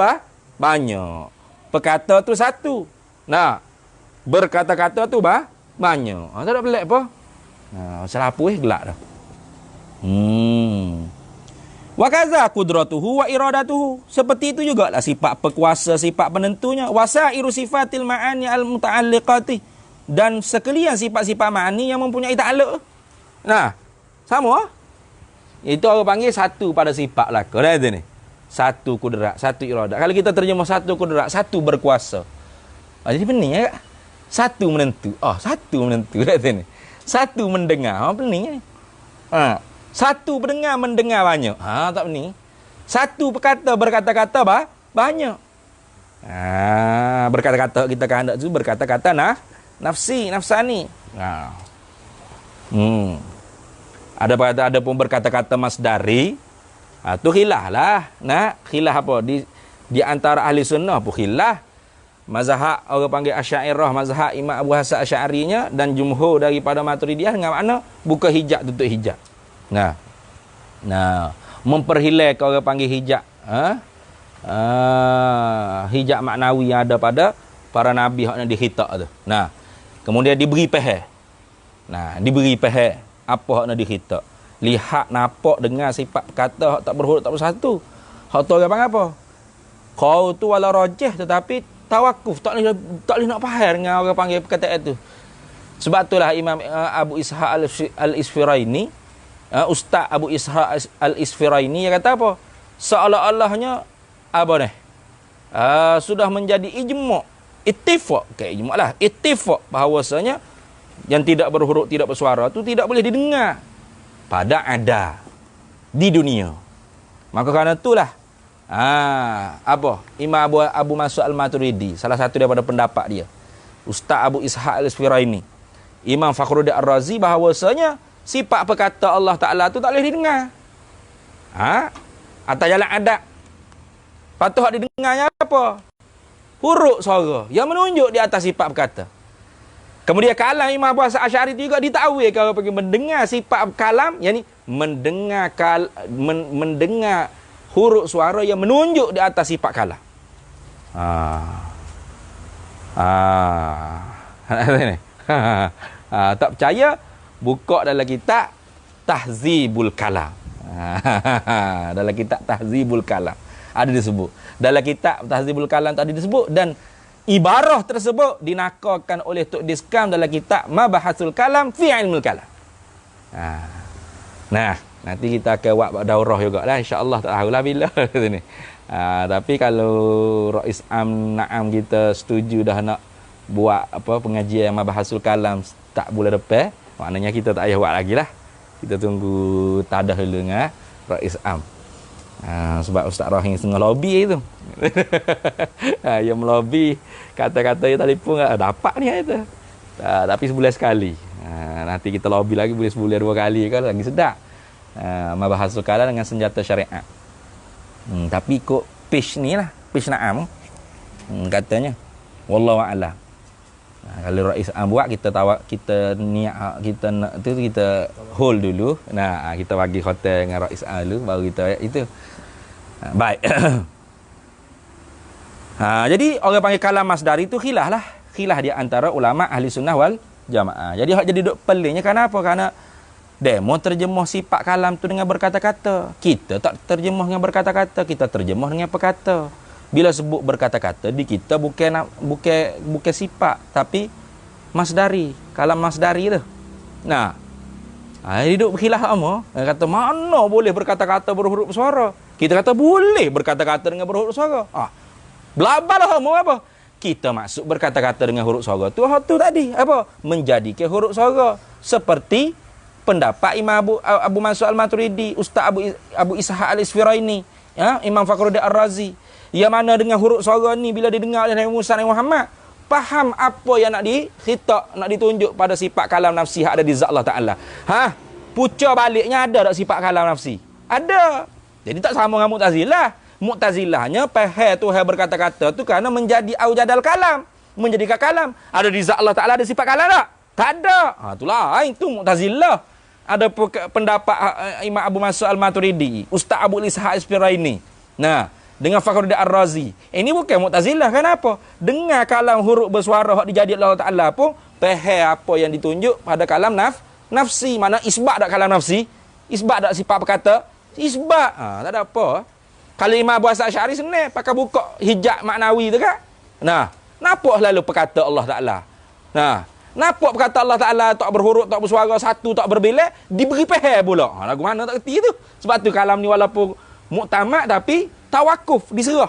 banyak, perkata tu satu, nah, berkata-kata tu banyak. Tak ada pelik apa? Salah apa gelak dah. Wa kaza qudratuhu wa iradatuhu, seperti itu jugalah sifat berkuasa, sifat penentunya, wasairu sifatil ma'ani al-muta'alliqati, dan sekalian sifat-sifat ma'ani yang mempunyai ta'alluq. Nah, sama. Itu orang panggil satu pada sifat lah. Kau dah ni. Satu kudrat, satu iradah. Kalau kita terjemah satu kudrat, satu berkuasa. Jadi pening ya. Satu menentu. Satu menentu dah ni. Satu mendengar. Pening ni. Satu mendengar banyak. Tak pening. Satu berkata-kata banyak. Berkata-kata kita kehendak tu berkata-kata nafsani. Ada pun berkata-kata masdari. Tu khilaf lah. Khilaf apa? Di antara ahli sunnah pun khilaf. Mazhab orang panggil Asy'ariyah, mazhab Imam Abu Hasan Asy'arinya, dan jumhur daripada Maturidiyah dengan makna buka hijab, tutup hijab. Memperhilangkan orang panggil hijab. Hijab maknawi yang ada pada para nabi yang dikhitab tu. Kemudian diberi faham. Diberi faham apa yang dikhitab. Lihat, nampak, dengar sifat kata hak tak berhuruf, tak bersatu. Hak tu orang panggil apa? Kau tu wala rajih, tetapi tawakuf, tak boleh nak faham dengan orang panggil perkataan itu. Sebab itulah Imam Abu Ishaq al-Isfiraini, Ustaz Abu Ishaq al-Isfiraini, yang kata apa? Seolah-olahnya apa ni? Sudah menjadi ijma', ittifaq, ijma' lah, ittifaq bahawasanya yang tidak berhuruf, tidak bersuara tu tidak boleh didengar pada ada di dunia. Maka kerana itulah Imam Abu Mas'ud al-Maturidi, salah satu daripada pendapat dia, Ustaz Abu Ishaq al-Isfiraini, Imam Fakhruddin Ar-Razi, bahawasanya sifat perkata Allah Ta'ala tu tak boleh didengar atas jalan adat. Patut didengarnya apa? Huruf suara yang menunjuk di atas sifat perkata. Kemudian kalam Imam Abu Hasan Asy'ari juga ditakwil kalau pergi mendengar sifat kalam, yakni mendengar huruf suara yang menunjuk di atas sifat kalam. Tak percaya, buka dalam kitab Tahzibul Kalam. Dalam kitab Tahzibul Kalam. Ada disebut. Dalam kitab Tahzibul Kalam tadi disebut, dan ibarah tersebut dinakarkan oleh Tok Diskam dalam kitab Mabahasul Kalam fi Ilmul Kalam. Nah, nanti kita akan buat daurah jugalah, insya-Allah, tak tahulah bila sini. Tapi kalau Rais Am Naam kita setuju dah nak buat apa pengajian Mabahasul Kalam tak bulan depan, maknanya kita tak payah buat lagi lah. Kita tunggu tadah dulu dengan Rais Am. Sebab Ustaz Rahim setengah lobby itu. Yang melobi kata-kata yang telefon dapat ni itu. Tapi sebulan sekali. Nanti kita lobby lagi boleh sebulan 2 kali kan, lagi sedap. Mabahasul Kalam dengan senjata syariat. Tapi ikut page ni lah, page Naam. Katanya wallahu a'lam. Kalau Rais Am buat, kita niat kita nak tu, kita hold dulu. Kita bagi hotel dengan Rais Am dulu, baru kita itu. Baik. Jadi orang panggil kalam masdari tu khilaf lah. Khilaf dia antara ulama ahli sunnah wal jamaah. Jadi hak jadi duk peliknya kenapa? Karena demo terjemah sifat kalam tu dengan berkata-kata. Kita tak terjemah dengan berkata-kata, kita terjemah dengan perkata. Bila sebut berkata-kata di kita bukan sifat, tapi masdari, kalam masdari tu. Hidup berkhilaf ama. Kata mana boleh berkata-kata berhuruf suara? Kita kata boleh berkata-kata dengan berhuruf suara. Belabalah ama apa? Kita maksud berkata-kata dengan huruf suara tu tadi apa? Menjadikan huruf suara seperti pendapat Imam Abu Mansur Al-Maturidi, Ustaz Abu Ishaq Al-Isfiraini, Imam Fakhruddin Ar-Razi. Yang mana dengan huruf suara ni bila didengar oleh Nabi Musa dan Muhammad, faham apa yang nak dikhitab, nak ditunjuk pada sifat kalam nafsi yang ada di zat Allah Ta'ala. Puca baliknya ada tak sifat kalam nafsi? Ada. Jadi tak sama dengan Mu'tazilah. Mu'tazilahnya faham Tuhan berkata-kata tu kerana menjadi aujadal kalam, menjadikan kalam. Ada di zat Allah Ta'ala ada sifat kalam tak? Tak ada. Itulah, itu Mu'tazilah. Ada pendapat Imam Abu Mansur Al-Maturidi, Ustaz Abu Ishaq Al-Isfiraini. Dengan Fakhruddin Ar-Razi. Ini bukan Mu'tazilah. Kenapa? Dengar kalam huruf bersuara hak dijadikan Allah Ta'ala pun, faham apa yang ditunjuk pada kalam nafsi. Mana isbat tak kalam nafsi? Isbat tak sifat perkata? Isbat. Tak ada apa. Kalau Imam Abu Hasan Asy'ari sebenarnya pakai buka hijab maknawi tu kan? Nampak lalu perkata Allah Ta'ala. Nampak perkata Allah Ta'ala tak berhuruf, tak bersuara, satu tak berbeza, diberi faham pula. Lagu mana tak kerti tu? Sebab tu kalam ni walaupun muktamad tapi tawakuf diserah.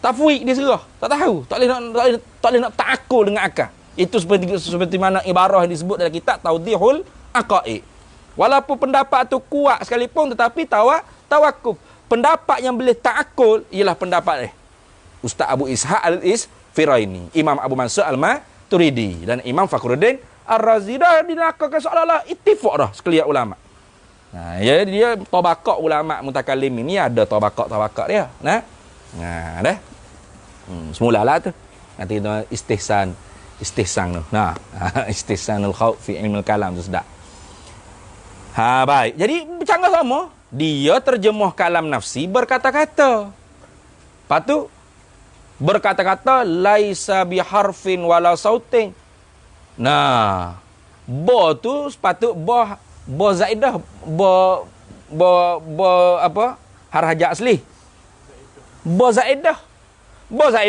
Tafwid diserah. Tak tahu. Tak boleh nak ta'akul dengan akal. Itu seperti mana ibarah yang disebut dalam kitab Tawdihul Aqaid. Walaupun pendapat tu kuat sekalipun, tetapi tawakuf. Pendapat yang boleh ta'akul ialah pendapat Ustaz Abu Ishaq Al-Isfiraini, Imam Abu Mansur Al-Maturidi dan Imam Fakhruddin Ar-Razi. Dah dinakarkan seolah-olah ittifaq dah sekalian ulama. Dia tabaqat ulama mutakallim ini ada tabaqat dia. Dah. Semulalah tu. Nanti kita istihsan tu. Istihsanul khauf fi ilmul kalam tu sedap. Baik. Jadi bercanggah sama. Dia terjemah kalam nafsi berkata-kata. Lepas tu berkata-kata laisa biharfin wala sautin. Ba tu sepatut ba zaidah, apa? Harajak asli. Ba zaidah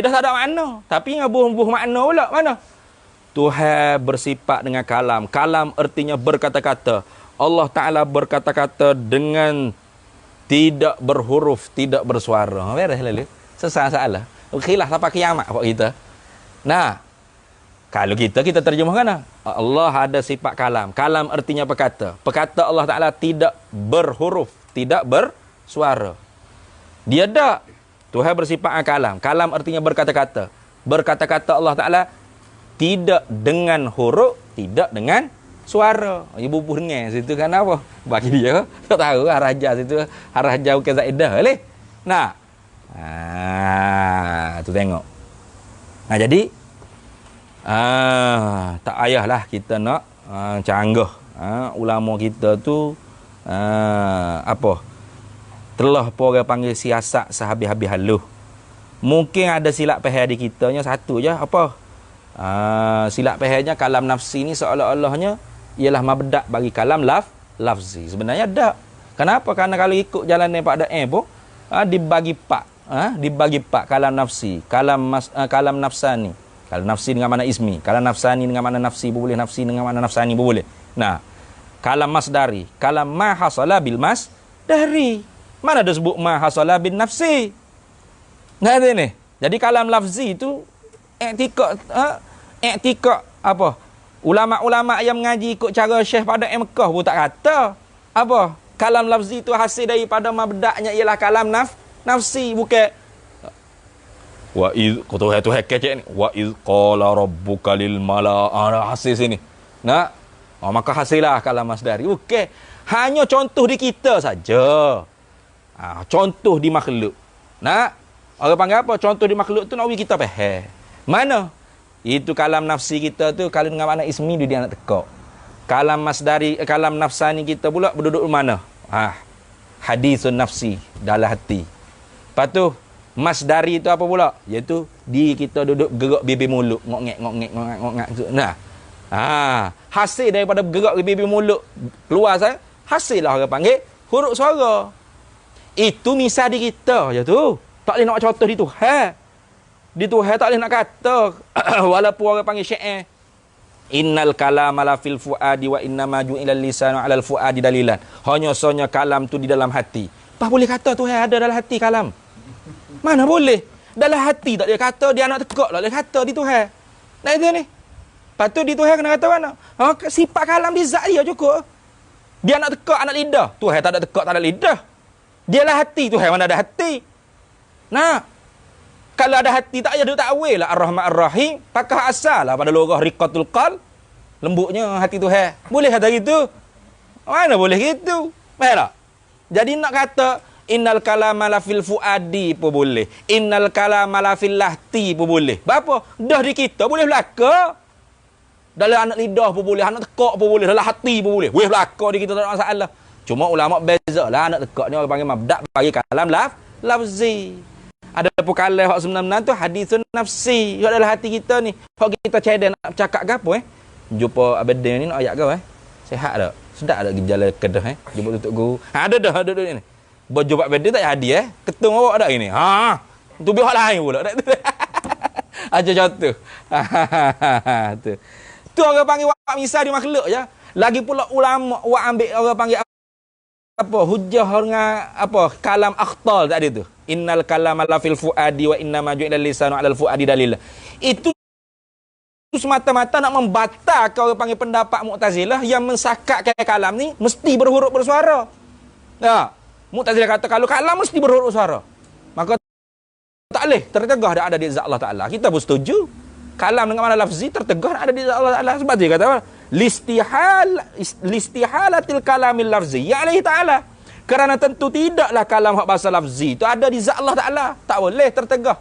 tak ada makna, tapi ngabuh-buh makna pula. Mana? Tuhan bersifat dengan kalam. Kalam artinya berkata-kata. Allah Ta'ala berkata-kata dengan tidak berhuruf, tidak bersuara. Beres lalu. Salah. Khilaf sampai kiamat buat kita. Kalau kita terjemahkan Allah ada sifat kalam. Kalam artinya perkata. Perkata Allah Ta'ala tidak berhuruf, tidak bersuara. Dia ada. Tuhan bersifat kalam. Kalam artinya berkata-kata. Berkata-kata Allah Ta'ala tidak dengan huruf, tidak dengan suara. Ibu dengar situ kan apa? Bagi dia tak tahu haraja situ, haraja bukan zaidah leh. Tu tengok. Jadi tak payahlah kita nak canggah. Ulama kita tu telah orang panggil siasat sehabis-habis haluh. Mungkin ada silap faham di kitanya satu je silap fahamnya kalam nafsi ni seolah-olahnya ialah mabda' bagi kalam lafzi. Sebenarnya tak. Kenapa? Karena kalau ikut jalan Pak Da'i pun dibagi pak. Dibagi pak kalam nafsi, kalam nafsani. Kalau nafsi dengan mana ismi, kalam nafsani dengan mana nafsi boleh, nafsi dengan mana nafsani boleh. Nah, kalam masdari, kalam ma hasala bil masdari. Mana ada sebut ma hasala bin nafsi? Nah ini. Jadi kalam lafzi itu i'tikad apa? Ulama-ulama yang mengaji ikut cara Syekh pada Mekah pun tak kata apa? Kalam lafzi itu hasil daripada mabda'nya ialah kalam nafsi, bukan wa iz Tuhan kecek ni wa iz qala rabbuka lil mala'a hasil sini. Nah, maka hasillah kalam masdari. Okey. Hanya contoh di kita saja. Contoh di makhluk. Nah, orang panggil apa? Contoh di makhluk tu nak kita faham. Mana? Itu kalam nafsi kita tu kalau dengan makna ismi dia nak tekak. Kalam masdari, kalam nafsani kita pula berduduk di mana? Hadisun nafsi, dalam hati. Lepas tu masdari itu apa pula? Iaitu di kita duduk gerak bibir mulut, ngok-ngek. Nah. Hasil daripada gerak bibir mulut keluar saya, hasillah orang panggil huruf suara. Itu misal di kita je tu. Tak boleh nak contoh di Tuhan. Di Tuhan tak boleh nak kata walaupun orang panggil syair. Innal kalama la fil fuadi wa innama ju'ilal lisanu 'alal fuadi dalilan. Hanya sonya kalam tu di dalam hati. Apa boleh kata Tuhan ada dalam hati kalam? Mana boleh? Dalam hati tak dia kata, dia nak tekak tak dia kata di Tuhan. Nah itu ni. Lepas tu di Tuhan kena kata mana? Sifat kalam di zat dia cukup. Dia nak tekak anak lidah. Tuhan tak ada tekak, tak ada lidah. Dialah hati, Tuhan mana ada hati. Nah, kalau ada hati tak ada takwil lah Ar-Rahman Ar-Rahim, pakah asal lah pada lorah riqatul qal, lembutnya hati Tuhan. Boleh kata gitu? Mana boleh gitu? Baiklah. Jadi nak kata innal kalama la fil fuadi pun boleh. Innal kalama la fil lahti pun boleh. Berapa? Dah di kita boleh belaka. Dalam anak lidah pun boleh, anak tekak pun boleh, dalam hati pun boleh. Boleh belaka di kita tak ada masalah. Cuma ulama bezalah anak tekak ni orang panggil mabda' bagi kalam lafzi. Ada pun kalam hak sebenar-benar tu hadisun nafsi. Hak dalam hati kita ni. Hak kita cedek nak bercakap ke apa Jumpa Abedin ni nak ayat ke Sehat tak? Sedap tak gejala kedah Jumpa tutup guru. Ada dah ni. Baju Pak Abedin tak jadi Ketung awak ada ini. Tu biar hak lain pula. Aja contoh. Tu. Tu orang panggil wak misal di makhluk je. Lagi pula ulama wak ambil orang panggil apa hujjah dengan apa kalam akhtal tak ada tu. Innal kalama la fil fuadi wa innama ju'ilal lisanu 'alal fuadi dalil. Itu semata-mata nak membatalkan orang panggil pendapat Mu'tazilah yang mensakatkan kalam ni mesti berhuruf bersuara. Nah, Mu'tazilah kata kalau kalam mesti berhuruf bersuara. Maka tak boleh tertegah dah ada di zat Allah Taala. Kita pun setuju. Kalam dengan mana lafzi tertegah ada di zat Allah Taala sebab dia kata apa? Listihalatil kalamil lafzi ya alaihi ta'ala. Kerana tentu tidaklah kalam hak bahasa lafzi itu ada di zat Allah Ta'ala. Tak boleh tertegah.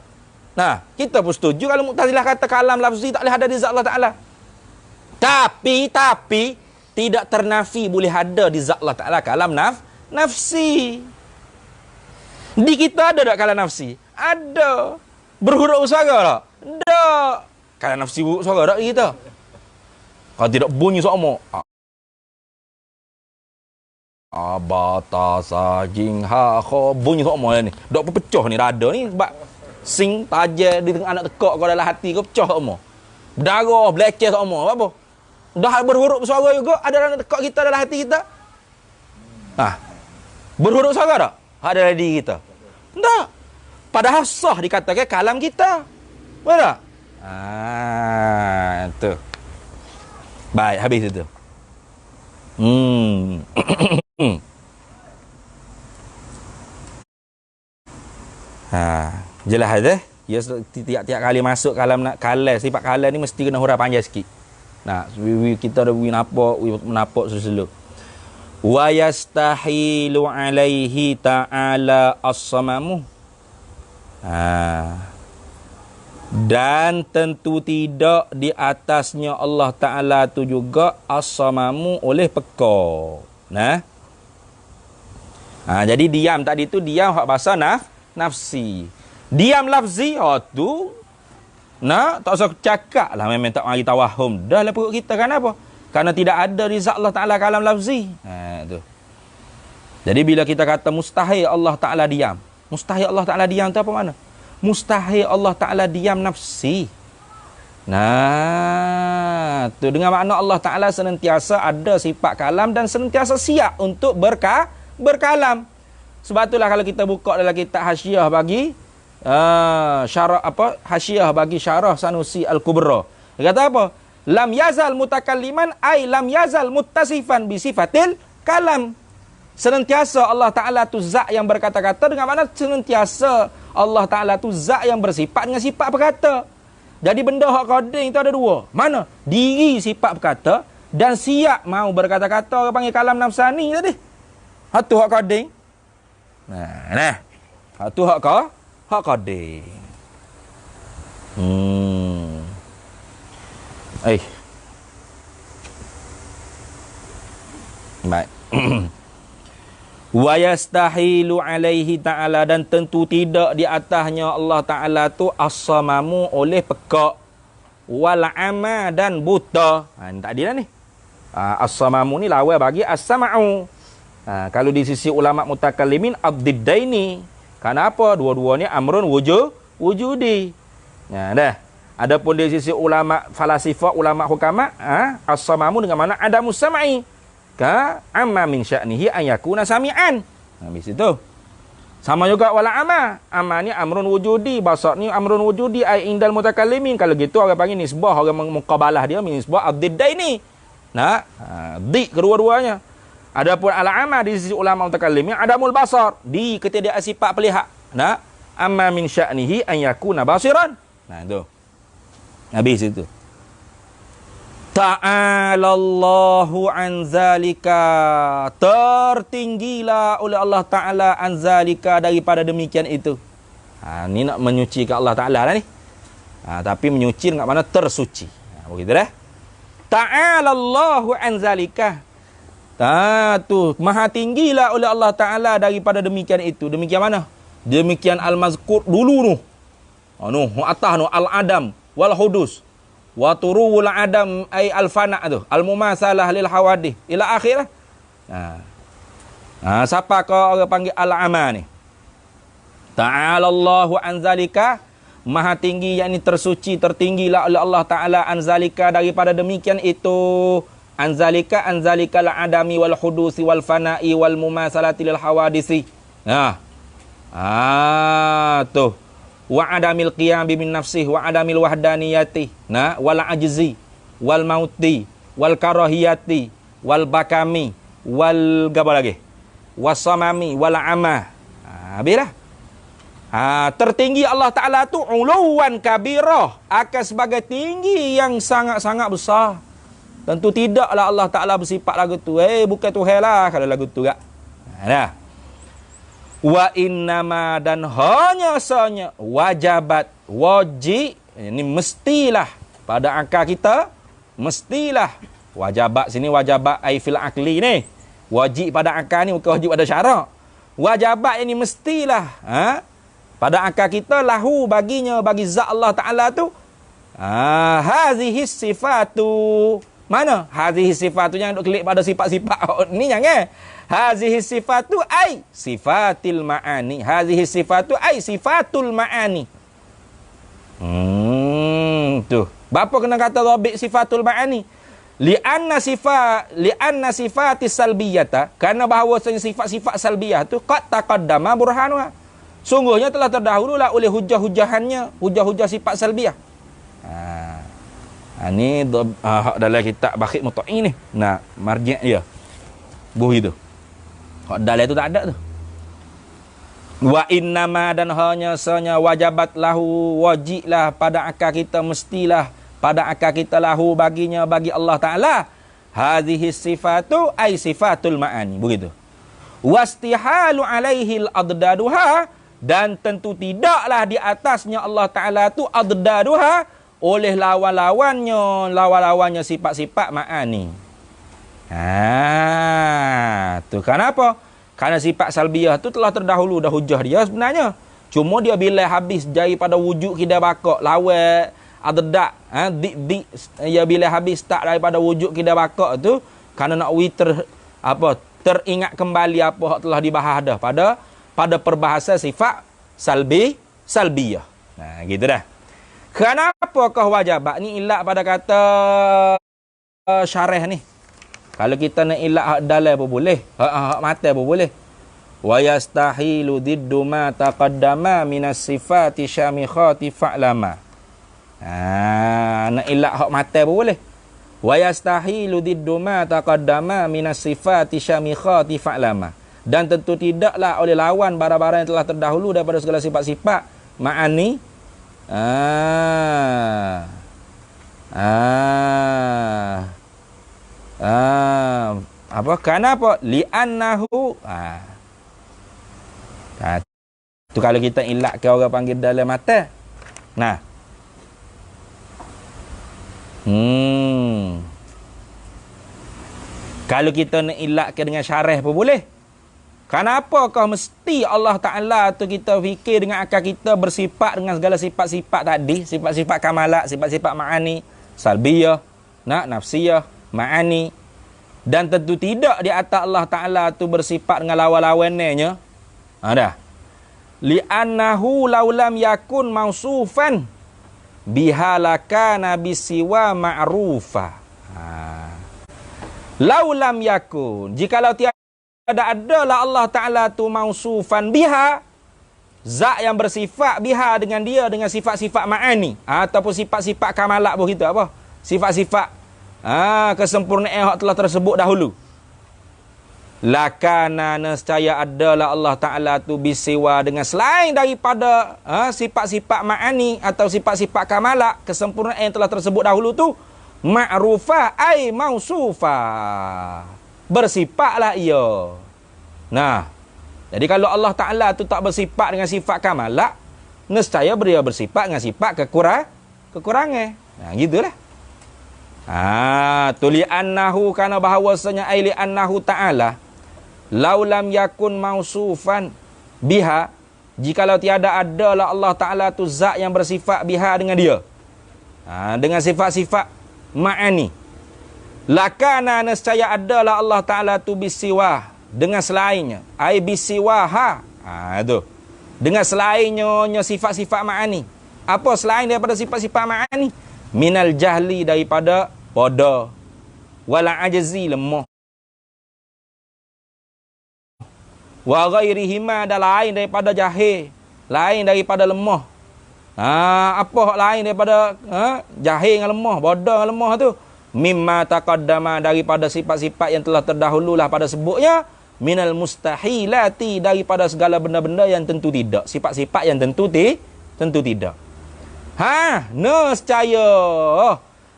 Nah, kita pun setuju kalau Mu'tazilah kata kalam lafzi tak boleh ada di zat Allah Ta'ala. Tapi tidak ternafi boleh ada di zat Allah Ta'ala kalam nafsi. Di kita ada tak kalam nafsi? Ada. Berhuruf suara tak? Tak. Kalam nafsi berhuruf suara tak di kita? Kalau tidak bunyi sama. Abata sajing ha kho bunyi sama ni. Dok pecah ni rada ni sebab sing tajam di tengah anak tekak kau dalam hati kau pecah sama. Berdarah, beleceh sama. Apa? Dah berhuruf suara juga ada dalam tekak kita dalam hati kita. Berhuruf suara tak? Ada dalam diri kita. Tak. Padahal sah dikatakan kalam kita. Betul tak? Tu. Baik, habis itu. Jelas ada. Ya tiap-tiap kali masuk kalam nak kalam sifat kalam ni mesti kena huruf panjang sikit. Nah, kita ada menapak seselu. Wa yastahilu alaihi ta'ala as-samamu. Dan tentu tidak di atasnya Allah Ta'ala tu juga as-samamu oleh peka. Jadi diam tadi tu diam hak bahasa nafsi. Diam lafzi tu tak usah cakap lah, memang tak mari tawahum. Dah lah perut kita kan apa? Karena tidak ada di zat Allah Ta'ala kalam lafzi. Tu. Jadi bila kita kata mustahil Allah Ta'ala diam. Mustahil Allah Ta'ala diam tu apa mana? Mustahil Allah Ta'ala diam nafsi. Nah, tu dengan makna Allah Ta'ala senantiasa ada sifat kalam dan senantiasa siap untuk berkalam. Sebab itulah kalau kita buka dalam kitab Hasyiah bagi syarah Hasyiah bagi syarah Sanusi Al-Kubra. Dia kata apa? Lam yazal mutakalliman ay lam yazal muttasifan bi sifatil kalam. Senantiasa Allah Ta'ala tu zat yang berkata-kata, dengan makna senantiasa Allah Ta'ala tu zat yang bersifat dengan sifat berkata. Jadi benda hak qading itu ada dua. Mana? Diri sifat berkata dan siap mau berkata-kata, orang panggil kalam nafsani tadi. Hak tu hak qading. Nah. Hak tu hak qading. Baik. Wa yastahilu alaihi ta'ala, dan tentu tidak di atasnya Allah Ta'ala tu as-samamu oleh pekak, wal ama dan buta. Tak adil ni. As-samamu ni lawan bagi as-sama'u. Kalau di sisi ulama mutakallimin ad-diddaini. Kenapa? Dua-dua ni amrun wujudi. Dah. Adapun di sisi ulama falasifah, ulama hukama, as-samamu dengan mana adamus sam'i. Ka amma min sya'nihi an yakuna sami'an. Habis itu. Sama juga wala ama. Ama ni amrun wujudi, basar ni amrun wujudi ai indal mutakallimin. Kalau gitu orang panggil nisbah, orang muqabalah dia nisbah ad-diddaini. Nah, di kedua-duanya. Adapun al-ama di sisi ulama mutakallimin adamul basar, di ketiadaan sifat pelihat. Nah, amma min sya'nihi an yakuna basiran. Nah, itu. Habis itu. Ta'alallahu an zalika, tertinggilah oleh Allah Ta'ala an zalika, daripada demikian itu. Ni nak menyucikan Allah Ta'ala lah ni. Tapi menyuci dengan mana tersuci. Begitu dah. Ta'alallahu an zalika. Tu maha tinggilah oleh Allah Ta'ala daripada demikian itu. Demikian mana? Demikian al-mazkur dulu nu. Atas nu al-adam wal hudus. Wa turuwul adam ay al-fana tu, al-mumasalah lil hawadih ila akhirah. Siapa kau orang panggil al-ama ni? Ta'ala Allahu an zalika, maha tinggi, yakni tersuci, tertinggilah oleh Allah Ta'ala an zalika, daripada demikian itu. An zalika al-adami wal hudusi wal fana'i wal mumasalati lil hawadisi. Tuh. Wa adamil qiyam min nafsih wa adamil wahdaniyati, wal ajzi wal mauti wal karahiyati wal bakami wal apa lagi, wasamami wal ama. Habislah. Tertinggi Allah Ta'ala tu uluwan kabirah, akan sebagai tinggi yang sangat-sangat besar. Tentu tidaklah Allah Ta'ala bersifat lagu tu. Bukan Tuhan lah kalau lagu tu tak. Wa innama, dan hanya sahaja wajabat, wajib, ini mestilah pada akal kita, mestilah. Wajabat sini wajabat ai fil akli ni, wajib pada akal ni, bukan wajib pada syarak. Wajabat ini mestilah pada akal kita, lahu baginya, bagi zat Allah Ta'ala tu, hazihi sifatu. Mana hazihi sifatu? Jangan duk klik pada sifat-sifat ni, jangan. Hazihi sifatu ai sifatil ma'ani. Hazihi sifatu ai sifatul ma'ani. Tu. Bapa kena kata dhabit sifatul ma'ani? Li'anna sifatis salbiyata, karena bahawasanya sifat-sifat salbiyah tu qad taqaddama burhanuha, sungguhnya telah terdahululah oleh hujah-hujahannya, hujah-hujah sifat salbiyah. Ni dalam kitab Bakhit Muta'in ni. Marji' dia. Buh itu. Hak dalam itu tak ada tu. Wa innama, dan hanya sanya wajabat lahu, wajiblah pada akal kita, mestilah pada akal kita, lahu baginya, bagi Allah Ta'ala, hadhihi sifatu ay sifatul ma'ani. Begitu. Wastihalu alaihi al-addaduha, dan tentu tidaklah di atasnya Allah Ta'ala tu addaduha, oleh lawan-lawannya sifat-sifat ma'ani. Tu kenapa? Karena sifat salbiyah tu telah terdahulu dah hujah dia sebenarnya. Cuma dia bila habis daripada wujud kita bakak, lawan adad, ya bila habis tak daripada wujud kita bakak tu, karena nak teringat kembali apa yang telah dibahas dah pada pada perbahasan sifat salbiyah. Nah, gitu dah. Kenapakah wajabat ni ilak pada kata syarah ni? Kalau kita nak ilak hak dalam pun boleh, hak mata pun boleh. Wa yastahilu diddu ma taqaddama minas sifati syamikhati fa'lama. Nak ilak hak mata pun boleh. Wa yastahilu diddu ma taqaddama minas sifati syamikhati fa'lama. Dan tentu tidaklah oleh lawan barang-barang yang telah terdahulu daripada segala sifat-sifat ma'ani. Apa? Kenapa? Li'annahu. Tu kalau kita ilak ke orang panggil dalam mata. Nah. Kalau kita nak ilak ke dengan syarah pun boleh. Kenapakah mesti Allah Ta'ala tu kita fikir dengan akal kita bersifat dengan segala sifat-sifat tadi, sifat-sifat kamalat, sifat-sifat ma'ani, salbiyah, nafsiyah, ma'ani. Dan tentu tidak di atas Allah Ta'ala tu bersifat dengan lawan-lawannya. Dah. Li'annahu laulam yakun mausufan bihalakana bisiwa ma'rufa. Laulam yakun, jikalau tiada adalah Allah Ta'ala tu mausufan biha, zat yang bersifat biha dengan dia, dengan sifat-sifat ma'ani, ataupun sifat-sifat kamalat pun kita apa? Sifat-sifat kesempurnaan yang telah tersebut dahulu. Lakana nescaya adalah Allah Ta'ala tu bisiwa dengan selain daripada sifat-sifat ma'ani atau sifat-sifat kamalat, kesempurnaan yang telah tersebut dahulu tu, ma'rufah ay mausufah, bersifatlah ia. Nah, jadi kalau Allah Ta'ala tu tak bersifat dengan sifat kamalat, nescaya dia bersifat dengan sifat kekurangan. Nah, gitulah. Tu li'annahu, kana bahawasanya ay li'annahu ta'ala laulam yakun mausufan biha, jikalau tiada adalah Allah Ta'ala tu zat yang bersifat biha dengan dia, dengan sifat-sifat ma'ani, lakana nescaya adalah Allah Ta'ala tu bisiwah, dengan selainnya, ai bisiwaha, tu dengan selainnya sifat-sifat ma'ani. Apa selain daripada sifat-sifat ma'ani? Minal jahli, daripada bodoh, wala ajzi, lemah, wa ghairihima, dan lain daripada jahil, lain daripada lemah. Apa lain daripada jahil dengan lemah, bodoh dengan lemah tu? Mimma taqaddama, daripada sifat-sifat yang telah terdahululah pada sebutnya, minal mustahilati, daripada segala benda-benda yang tentu tidak, sifat-sifat yang tentu tidak. Nescaya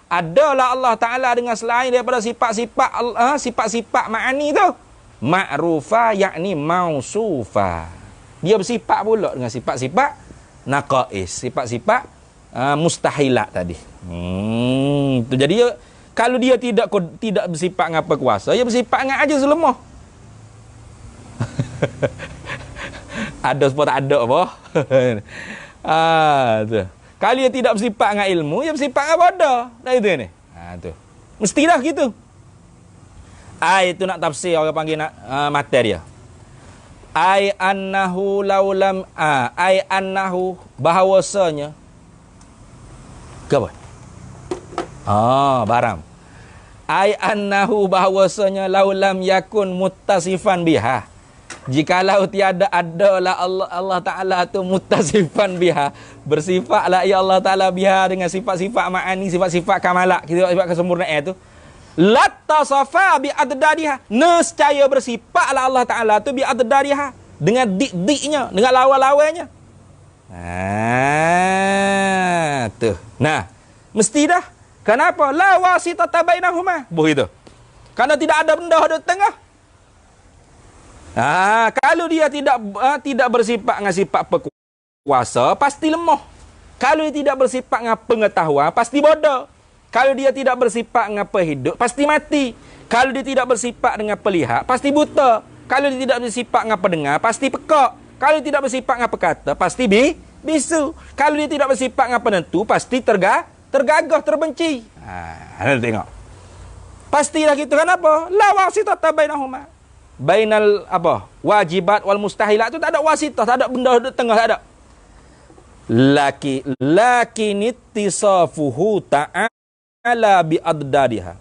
adalah Allah Ta'ala dengan selain daripada sifat-sifat sifat-sifat ma'ani tu, ma'rufa, yakni mausufa, dia bersifat pula dengan sifat-sifat naqais, sifat-sifat mustahilat tadi. Jadi kalau dia tidak bersifat dengan apa kuasa, dia bersifat dengan ajiz lemah. Ada sebab tak ada apa. Tu. Kalau dia tidak bersifat dengan ilmu, dia bersifat dengan bodoh. Dah itu ni. Tu. Mestilah gitu. Itu nak tafsir orang panggil mata dia. Ai annahu laulam ai annahu, bahawasanya ke apa? Barang. Ai annahu, bahawasanya laulam yakun muttasifan biha, jikalau tiada adalah Allah Ta'ala tu muttasifan biha, bersifatlah ya Allah Ta'ala biha dengan sifat-sifat ma'ani, sifat-sifat kamalat, sifat kesempurnaan tu, lattasafa bi adadadiha, nescaya bersifatlah Allah Ta'ala tu bi adadadiha, dengan dik-diknya, dengan lawan-lawannya. Tu. Nah, mesti dah. Kenapa? La wasitata bainahuma. Begitu. Karena tidak ada benda di tengah. Kalau dia tidak bersifat dengan sifat berkuasa, pasti lemah. Kalau dia tidak bersifat dengan pengetahuan, pasti bodoh. Kalau dia tidak bersifat dengan hidup, pasti mati. Kalau dia tidak bersifat dengan pelihat, pasti buta. Kalau dia tidak bersifat dengan pendengar, pasti pekak. Kalau dia tidak bersifat dengan perkata, pasti bisu. Kalau dia tidak bersifat dengan penentu, pasti tergagah, terbenci. Anda tengok. Pastilah gitu. Kenapa? La wasitata bainahuma. bainal apa? Wajibat wal mustahilat tu tak ada wasitah, tak ada benda di tengah, tak ada. Lakin ittisafuhu ta'ala bi adadiha.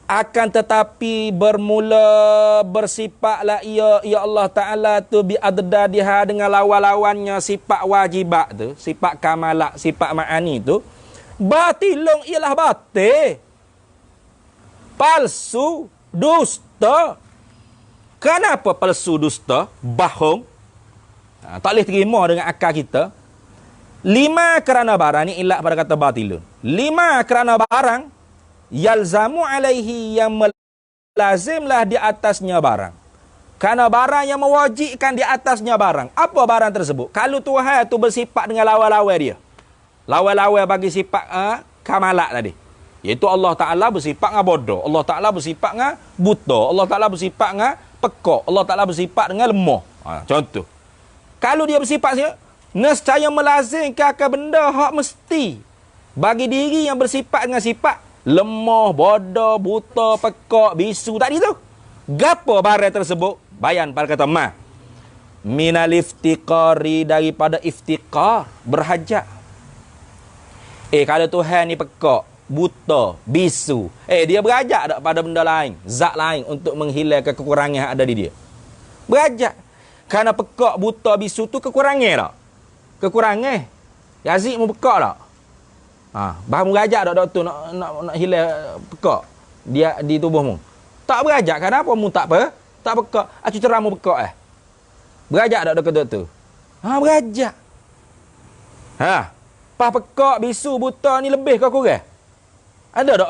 Akan tetapi bermula bersifatlah ya Allah Ta'ala tu bi adadiha dengan lawan-lawannya sifat wajibat tu, sifat kamalat, sifat ma'ani tu. Batilung ialah batil, palsu, dusta. Kenapa palsu, dusta, bohong? Tak boleh terima dengan akal kita. 5 kerana barang ni ilat pada kata batilun. 5 kerana barang yalzamu alaihi yang melazimlah di atasnya barang. Kerana barang yang mewajibkan di atasnya barang. Apa barang tersebut? Kalau Tuhan tu bersifat dengan lawan-lawan dia. Lawan-lawan bagi sifat kamalat tadi. Iaitu Allah Ta'ala bersifat dengan bodoh. Allah Ta'ala bersifat dengan buta. Allah Ta'ala bersifat dengan pekak. Allah Ta'ala bersifat dengan lemah. Contoh. Kalau dia bersifat nescaya melazimkan akan benda hak mesti bagi diri yang bersifat dengan sifat lemah, bodoh, buta, pekak, bisu tadi tu. Gapo barang tersebut? Bayan pada kata ma. Minal iftiqari, daripada iftiqar, berhajat. Kalau Tuhan ni pekak, buta, bisu, dia berhajat tak pada benda lain, zat lain untuk menghilangkan kekurangan yang ada di dia. Berhajat. Kerana pekak, buta, bisu tu kekurangan tak? Kekurangan. Yazid mu pekak tak? Bahamu berhajat tak doktor nak hilang pekak dia di tubuhmu? Tak berhajat. Kenapa mu tak apa? Tak pekak. Aku cerah mu pekak Berhajat tak doktor? Berhajat. Pas pekak, bisu, buta ni lebih ke kurang? Ada tak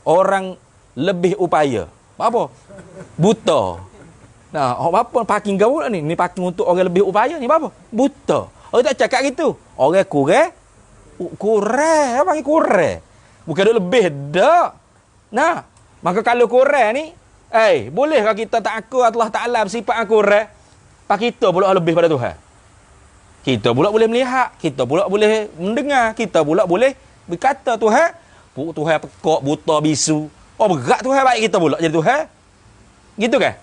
orang lebih upaya? Apa? Buta. Apa parking gaul ni? Ni parking untuk orang lebih upaya ni apa? Buta. Orang tak cakap gitu. Orang kurang. Kurang. Apa panggil kurang? Bukan ada lebih dak. Maka kalau kurang ni, bolehkah kita tak aku Allah Ta'ala bersifat kurang? Pak kita pula lebih pada Tuhan. Kita pula boleh melihat, kita pula boleh mendengar, kita pula boleh berkata Tuhan pekak, buta, bisu. Berat Tuhan baik kita pula jadi Tuhan. Gitu kan?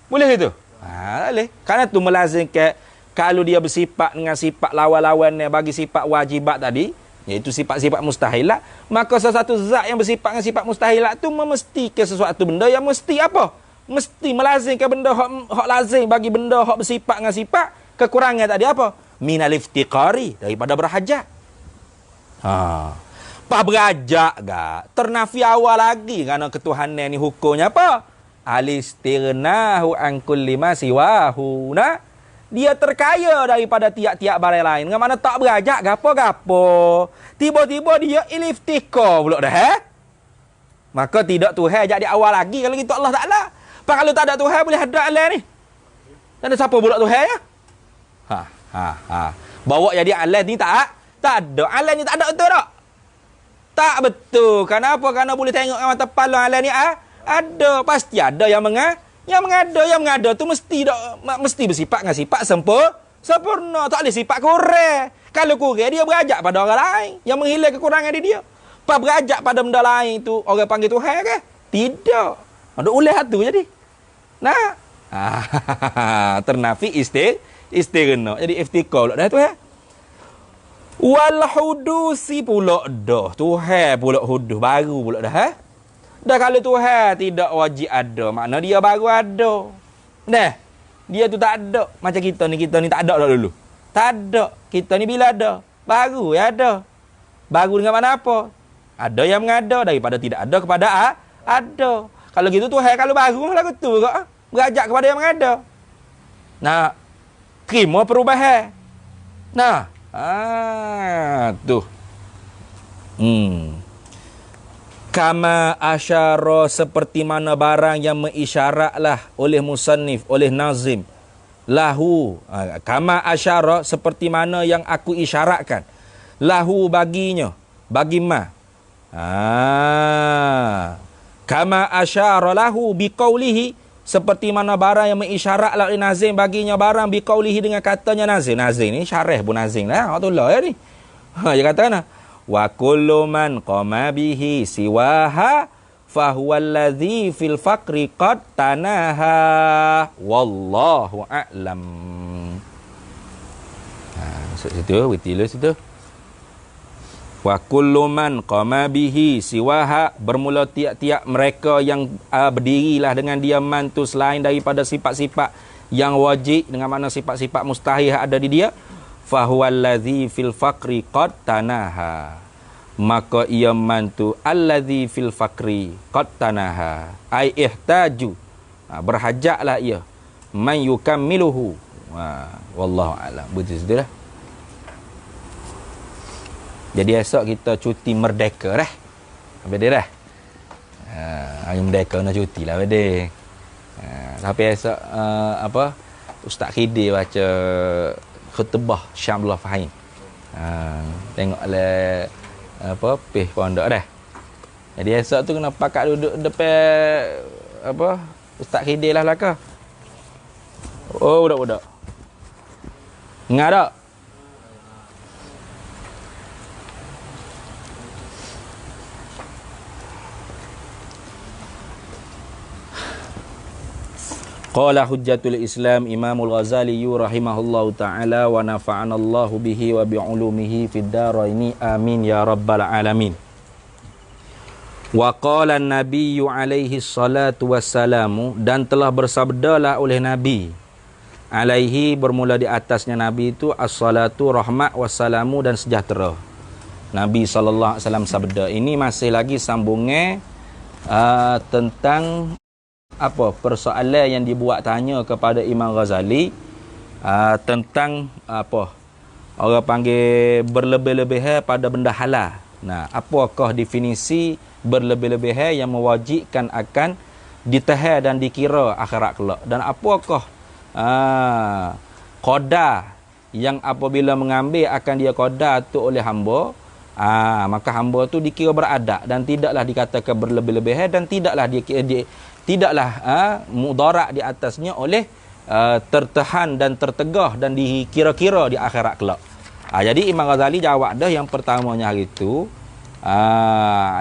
Boleh gitu? Boleh. Kerana tu melazimkan kalau dia bersifat dengan sifat lawan-lawannya bagi sifat wajibat tadi, iaitu sifat-sifat mustahilat, maka sesuatu zat yang bersifat dengan sifat mustahilat tu memestikan sesuatu benda yang mesti apa? Mesti melazimkan benda hak lazim bagi benda hak bersifat dengan sifat kekurangan tadi apa? Minal iftiqari, daripada berhajat. Pas berhajat gak? Ternafi awal lagi kerana ketuhanan ni hukumnya apa? Alistirnahu an kulli ma siwahu. Dia terkaya daripada tiap-tiap barang lain. Dengan mana tak berhajat gapo-gapo. Tiba-tiba dia iliftikar pula dah. Maka tidak Tuhan ajak di awal lagi kalau gitu Allah Ta'ala. Kalau tak ada Tuhan boleh ada Allah ni. Tak ada siapa pula Tuhan ya? Bawa jadi Allah ni tak ada. Allah ni tak ada betul tak? Tak betul. Kenapa? Kerana boleh tengok dengan mata kepala Allah ni ada. Pasti ada yang mengada tu mesti bersifat dengan sifat sempurna. Tak boleh sifat kurang. Kalau kurang dia berajak pada orang lain yang menghilang kekurangan di dia. Pas berajak pada benda lain tu orang panggil Tuhan ke? Tidak. Ada ulah tu jadi. Ternafi istirna. Jadi iftikar pula dah Tuhan. Wal hudusi pula dah. Tuhan pula hudus baru pula dah. Dah kalau Tuhan tidak wajib ada, makna dia baru ada. Dia tu tak ada. Macam kita ni tak ada dah dulu. Tak ada. Kita ni bila ada? Baru ya ada. Baru dengan mana apa? Ada yang mengada daripada tidak ada kepada ada. Kalau gitu Tuhan kalau baru lah tu kok. Berajak kepada yang mengada. Terima perubahan. Tuh. Kama asyara, seperti mana barang yang mengisyaratlah oleh musannif, oleh nazim. Lahu. Kama asyara, seperti mana yang aku isyaratkan. Lahu baginya. Bagi ma. Kama asyara lahu biqaulihi, seperti mana barang yang mengisyaratlah oleh nazim baginya barang biqaulihi dengan katanya nazim. Nazim ni syarah pun nazim lah. Awatullah ya ni. Dia kata wa kullu man qama bihi siwaha fahuwallazi fil faqri qad tanaha wallahu a'lam. Masuk situ, betul situ. Wa kullu man qama bihi siwaha, bermula tiap-tiap mereka yang berdirilah dengan dia mantu selain daripada sifat-sifat yang wajib, dengan mana sifat-sifat mustahil ada di dia, fahuwallazi fil faqri qad tanaha, maka ia mantu allazi fil faqri qad tanaha ai ihtaju, berhajatlah ia, man yukammiluhu. Wallahu a'lam. Betul sudah. Jadi esok kita cuti merdeka dah. Habis dia dah. Hari merdeka nak cuti lah dia. Tapi esok Ustaz Khidir baca khutbah Syamullah Fahim. Tengok le pih pondok dah. Jadi esok tu kena pakat duduk depan Ustaz Khidir lah belakang. Oh, budak-budak. Ingat tak? Qala hujjatul Islam Imamul Ghazali rahimahullahu ta'ala wa nafa'anallahu bihi wa bi'ulumihi fid daraini amin ya rabbal alamin. Wa qala an-nabiyyu alaihi salatu wassalamu, dan telah bersabdalah oleh Nabi alaihi, bermula di atasnya Nabi itu, as-salatu rahmat wassalamu, dan sejahtera. Nabi sallallahu alaihi wasallam sabda. Ini masih lagi sambungnya tentang persoalan yang dibuat tanya kepada Imam Ghazali tentang orang panggil berlebih-lebihan pada benda halal. Nah, apakah definisi berlebih-lebihan yang mewajibkan akan ditahan dan dikira akhirat kelak, dan apakah qadar yang apabila mengambil akan dia qadar tu oleh hamba, maka hamba tu dikira beradab dan tidaklah dikatakan berlebih-lebihan, dan tidaklah tidaklah mudarat di atasnya oleh tertahan dan tertegah dan dikira-kira di akhirat kelak. Jadi Imam Ghazali jawab dah yang pertamanya hari itu.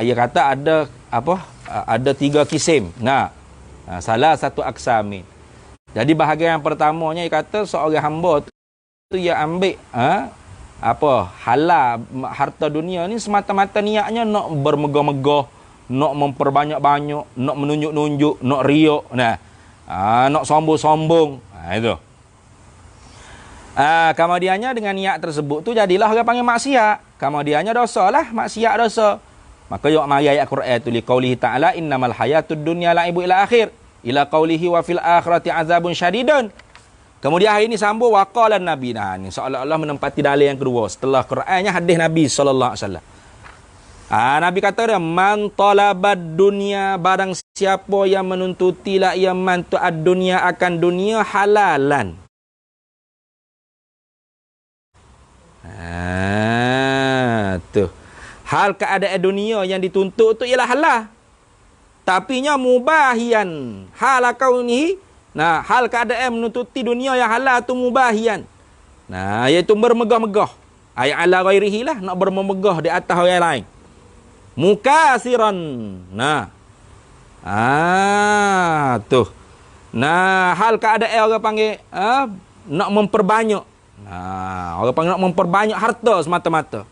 Ia kata ada 3 kisim. Salah satu aksamin. Jadi bahagian yang pertamanya ia kata seorang hamba tu ia ambil halal harta dunia ni semata-mata niatnya nak bermegah-megah, nak memperbanyak-banyak, nak menunjuk-nunjuk, nak riak, nak sombong-sombong. Itu. Kemudiannya dengan niat tersebut tu jadilah orang panggil maksiat. Kemudiannya dosa lah, maksiat dosa. Maka yuk mari ayat Quran tu li qaulihi ta'ala innamal hayatud dunya la'ibu ila akhir ila qaulihi wa fil akhirati azabun syadidun. Kemudian hari ini sambung waqalan nabi. Ni seolah-olah menempati dalil yang kedua setelah Qurannya hadis Nabi sallallahu alaihi wasallam. Nabi kata dia, man talabad dunia, barang siapa yang menuntutilah ia mantu ad-dunia akan dunia halalan. Tuh. Hal keadaan dunia yang dituntut tu ialah halal. Tapinya mubahian. Hal kaunihi, hal keadaan menuntuti dunia yang halal tu mubahian. Iaitu bermegah-megah. Ay ala ghairihi lah, nak bermegah di atas orang lain. Mukasiran. Tuh. Hal keadaan orang panggil nak memperbanyak. Orang panggil nak memperbanyak harta semata-mata.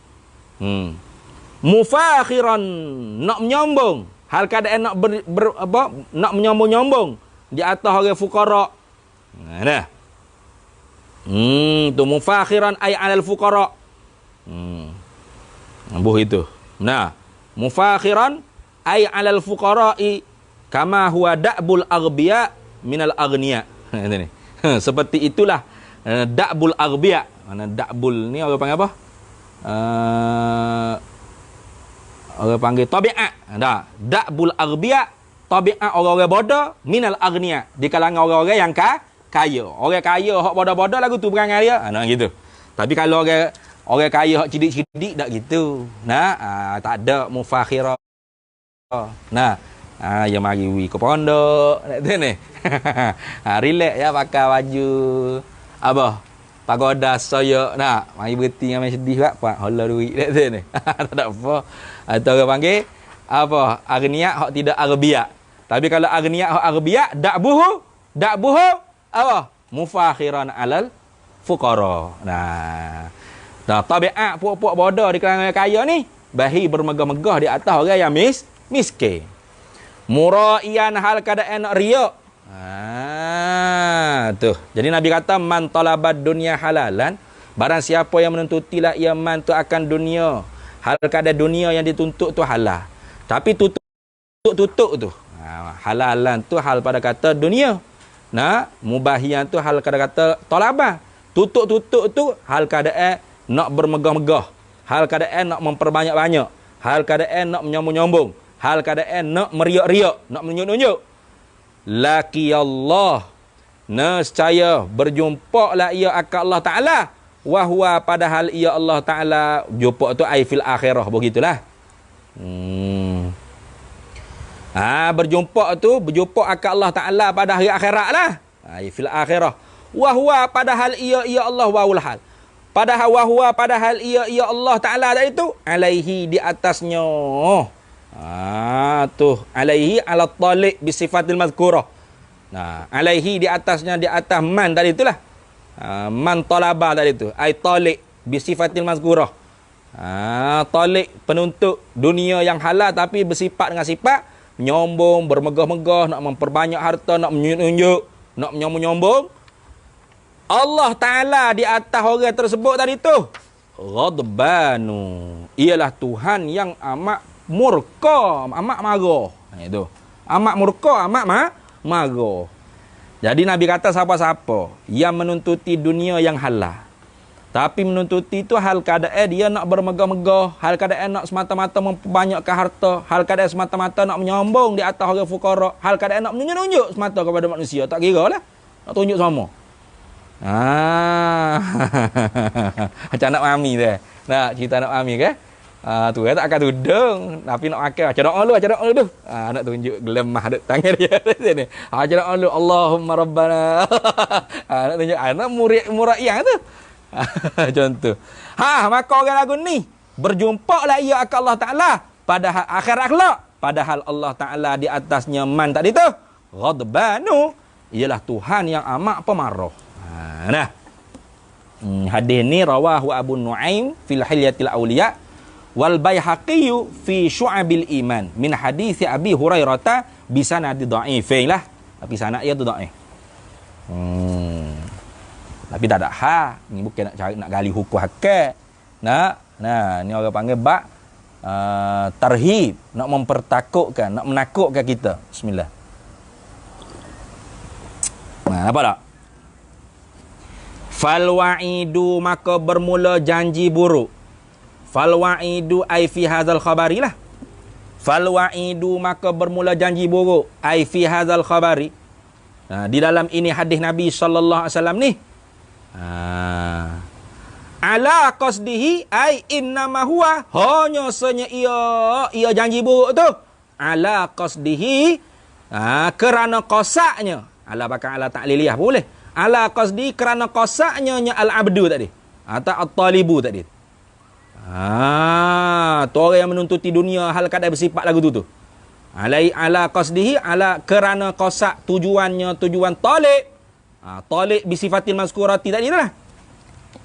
Mufakhiran, nak menyombong. Hal keadaan nak nak menyombong-nyombong di atas orang fuqara. Tu mufakhiran ay 'alal fuqara. Itu. Mufakhiran ay 'alal fuqara'i kama huwa da'bul aghbiya minal aghniya. Seperti itulah da'bul aghbiya. Mana da'bul ni orang panggil apa? Orang panggil tabiat. Da'bul aghbiya, tabiat orang-orang bodoh minal aghniya, di kalangan orang-orang yang kaya. Orang kaya hak bodoh-bodoh lagu tu perangai dia. Gitu. Tapi kalau orang kaya hak cidik-cidik tak gitu. Tak ada mufakhirah. Ya mari wi ke pondok nak tu ni. Relax ya pakai baju pagoda saya mari berhenti dengan main sedih apa hola duit tak tu ni. Tak ada apa. Atau orang panggil apa? Aghnia hak tidak aghbiya. Tapi kalau aghnia hak aghbiya, da'buhu apa? Mufakhiran alal fuqara. Nah, tabiat puak-puak bodoh di kalangan kaya ni, bahi bermegah-megah di atas orang yang miskin. Muraian hal keadaan nak riak. Tuh. Jadi Nabi kata man talabad dunya halalan, barang siapa yang menuntutilah ia man tu akan dunia. Hal keadaan dunia yang dituntut tu halal. Tapi tutup tu. Halalan tu hal pada kata dunia. Nah, mubahian tu hal pada kata talabah. Tutup tu hal keadaan nak bermegah-megah. Hal keadaan nak memperbanyak-banyak. Hal keadaan nak menyombong-nyombong. Hal keadaan nak meriak-riak, nak menunjuk-nunjuk. Laki Allah, nescaya berjumpa lah ia akan Allah Ta'ala. Wahwa padahal ia Allah Ta'ala. Jumpa tu ai fil akhirah. Begitulah. Berjumpa akan Allah Ta'ala pada hari akhirat lah. Ai fil akhirah. Wahwa padahal ia Allah wawul hal. Padahal ia Allah Ta'ala tadi tu alaihi di atasnya. Alaihi ala taliq bi sifatil mazkurah. Nah, alaihi di atasnya, di atas man tadi itulah. Man talaba tadi tu. Ai taliq bi sifatil mazkurah. Taliq penuntut dunia yang halal tapi bersifat dengan sifat menyombong, bermegah-megah, nak memperbanyak harta, nak menunjuk, nak menyombong. Allah Ta'ala di atas orang tersebut tadi tu ghadbanu, ialah Tuhan yang amat murka, amat marah. Itu. Amat murka, amat marah. Jadi Nabi kata siapa-siapa yang menuntuti dunia yang halal, tapi menuntuti itu hal keadaan dia nak bermegah-megah, hal keadaan nak semata-mata memperbanyakkan harta, hal keadaan semata-mata nak menyombong di atas orang fukara, hal keadaan nak menunjuk semata kepada manusia, tak kira lah. Nak tunjuk sama. Macam anak mami tu. Nak cerita anak mami ke? Tu tak akan tudung, tapi nak makan. Baca doa dulu. Nak tunjuk gelemah dekat tangan dia sini. Baca doa dulu. Allahumma rabbana. Nak tunjuk anak murid yang tu. Contoh. Maka orang lagu ni berjumpa lah ia akan Allah Ta'ala pada akhirat kelak. Padahal Allah Ta'ala di atasnya man tadi tu ghadbanu, ialah Tuhan yang amat pemarah. Hadis ni rawahu Abu Nuaim fil Hilyatil Auliya wal Baihaqi fi Syu'abil Iman min hadis Abi Hurairah bi sanad dhaifin lah, tapi sanad dia tu dhaif. Tapi tak ada ni bukan nak cari nak gali hukum hakik. Ni orang panggil bab tarhib, nak mempertakutkan, nak menakutkan kita. Bismillah. Apa tak? Falwa'idu, maka bermula janji buruk. Falwa'idu ai fi hadzal khabari lah. Falwa'idu, maka bermula janji buruk ai fi hadzal khabari. Di dalam ini hadis Nabi sallallahu alaihi wasallam ni. Ala qasdihi ai innama huwa, hanya senya ia janji buruk tu. Ala qasdihi, kerana qasaknya. Ala bakal ala ta'liliyah boleh. Ala qasdi, kerana qasaknya al-abdu tadi. Atau at-talibu tadi. Tu orang yang menuntuti dunia hal kadang bersifat lagu tu. Ala qasdihi, ala kerana qasak tujuan talib. Talib bisifatil mazkurati tadi lah.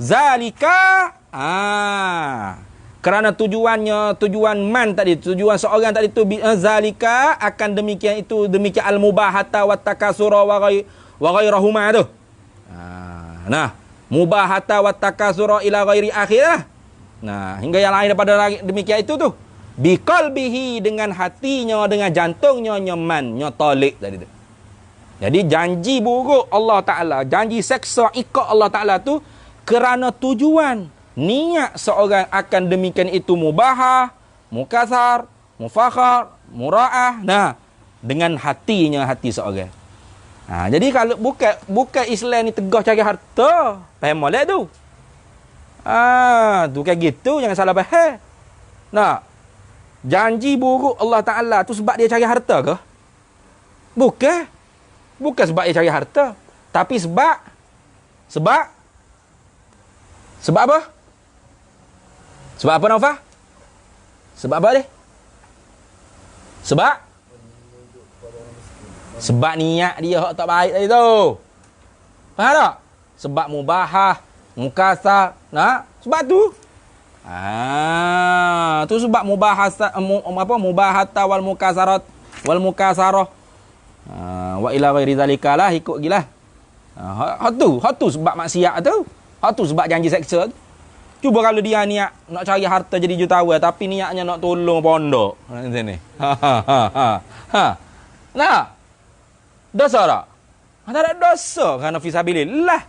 Zalika, kerana tujuan man tadi, tujuan seorang tadi tu, zalika akan demikian itu, demikian al-mubahata wa takasura wa ghairahuma tu. Mubahata wa takasura ila ghairi akhirah. Hingga yang lain daripada demikian itu tu. Biqalbihi, dengan hatinya, dengan jantungnya, nyaman, nyatalik tadi tu. Jadi janji buruk Allah Ta'ala, janji seksa ikat Allah Ta'ala tu kerana tujuan niat seorang akan demikian itu mubahah, mukathar, mufakhar, mura'ah. Dengan hatinya, hati seorang. Jadi kalau bukan Islam ni tegas cari harta, faham molek tu. Tu kayak gitu, jangan salah faham. Janji buruk Allah Ta'ala tu sebab dia cari harta ke? Bukan sebab dia cari harta, tapi sebab apa? Sebab apa, Naufah? Sebab apa dia? Sebab niat dia hak tak baik tadi tu. Faham tak? Sebab mubahah, mukasar. Nah, sebab tu. Tu sebab mubahata wal mukasarat wal mukasarah. Wa ila ghairi zalika lah, ikut gilah. Hak tu sebab maksiat tu. Hak tu sebab janji seksa tu. Cuba kalau dia niat nak cari harta jadi jutawan tapi niatnya nak tolong pondok. Macam ni. Nah. Dosa tak? Tak ada dosa kerana fisabilillah.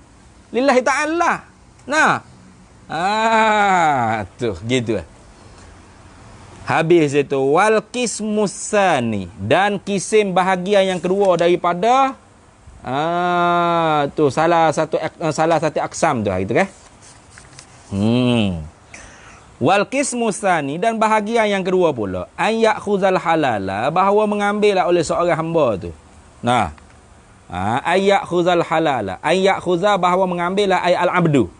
Lillahi ta'ala. Nah. Tu gitu. Habis itu wal qismusani, dan kisim bahagian yang kedua daripada tu salah satu aksam tu gitu kan. Wal qismusani, dan bahagian yang kedua pula an ya'khuzal halala, bahawa mengambil oleh seorang hamba tu. Nah. Ayyakhuzal halala, ayyakhuza, bahawa mengambil ay al-abdu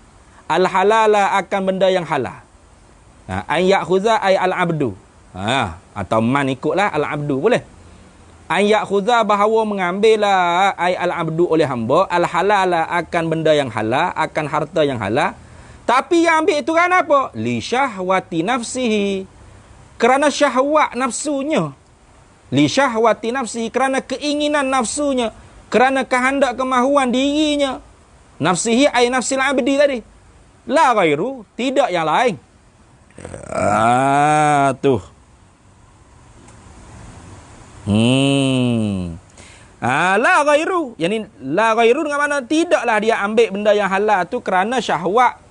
al halala, akan benda yang halal. Ayyakhuza ay al-abdu, atau man ikutlah al-abdu boleh. Ayyakhuza, bahawa mengambil ay al-abdu oleh hamba al halala, akan benda yang halal, akan harta yang halal. Tapi yang ambil itu kan apa? Li syahwati nafsihi, kerana syahwat nafsunya. Li syahwati nafsihi, kerana keinginan nafsunya, kerana kehendak kemahuan dirinya. Nafsihi ay nafsil abdi tadi. La ghairu, tidak yang lain. Tu. La ghairu. Yani la ghairu dengan mana tidaklah dia ambil benda yang halal tu kerana syahwat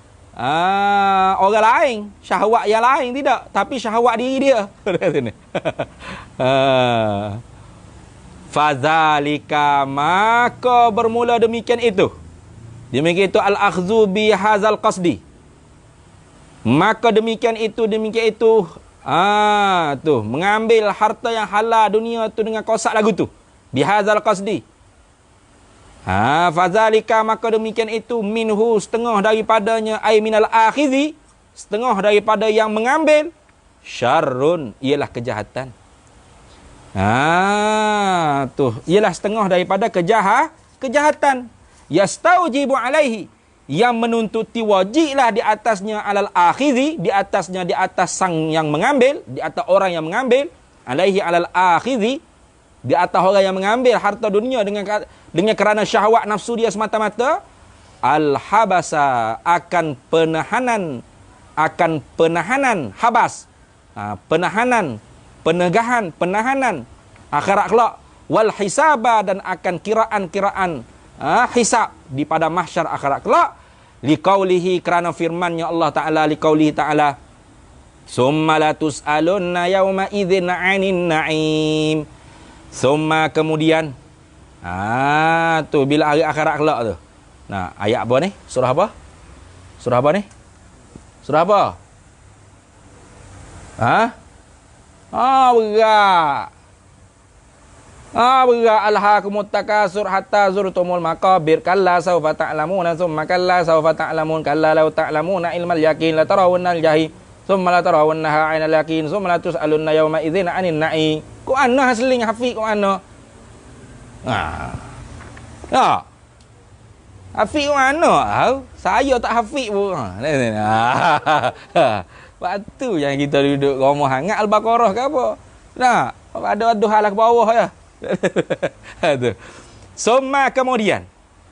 orang lain. Syahwat yang lain tidak, tapi syahwat diri dia. Fadzalika, maka bermula demikian itu. Demikian itu al-akhdhu bi hadzal qasdi. Maka demikian itu tu mengambil harta yang halal dunia tu dengan kosak lagu tu. Bi hadzal qasdi. Fadzalika, maka demikian itu minhu, setengah daripadanya, ay minal akhidhi, setengah daripada yang mengambil, syarrun, ialah kejahatan. Tu ialah setengah daripada kejahatan. Yastaujibu alaihi, yang menuntuti wajiblah di atasnya, alal akhidhi, di atas sang yang mengambil, di atas orang yang mengambil, alaihi alal akhidhi, di atas orang yang mengambil harta dunia dengan kerana syahwat nafsu dia semata-mata, al-habasa, akan penahanan habas, penahanan, akhirat kelak, wal hisaba, dan akan kiraan hisab di pada mahsyar akhirat kelak, liqaulihi, kerana firman-Nya Allah Taala, liqaulihi Taala, summa la tus'alunna yauma idzin 'anin na'im. Summa, kemudian, tu bila hari akhirat kelak tu. Nah, ayat apa ni? Surah apa? Surah apa ni? Surah apa? Berat. Berat. Alhaakumut takasur hatta zurtumul maqabir. Kalla sawfa ta'lamuna thumma kalla sawfa ta'lamun. Kalla law ta'lamuna ilmal yaqin la tarawunnal jahim. Thumma la tarawunnaha 'ainal yaqin. Thumma la tus'alunna yawma idzin 'anin na'im. Quran hasling hafiz Quran. Hafiz Quran. Saya tak hafiz pun. Waktu yang kita duduk rumah hangat Al-Baqarah ke apa? Nah, ada hal ke bawah ya. Tu. Summa, kemudian,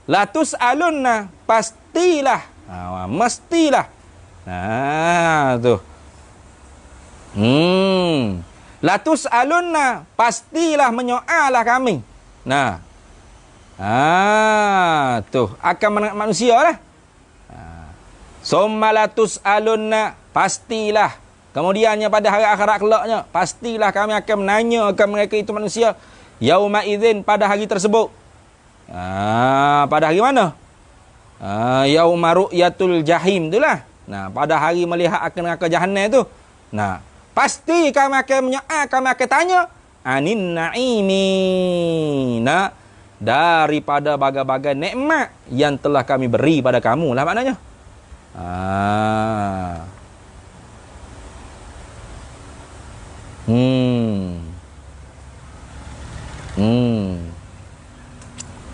la tus'alunna, pastilah, mestilah. Tu. La tus'alunna, pastilah menyoalah kami. Nah. Tu akan manusia lah. Summa la tus'alunna, pastilah. Kemudiannya pada hari akhirat kelaknya, pastilah kami akan menanya akan mereka itu manusia. Yauma idzin, pada hari tersebut. Pada hari mana? Yauma ru'yatul jahim itulah. Nah, pada hari melihat akan neraka Jahannam itu. Nah, pasti kami akan menyoal, kami akan tanya anin na'imi. Nah, daripada bagai-bagai nikmat yang telah kami beri pada kamu lah maknanya.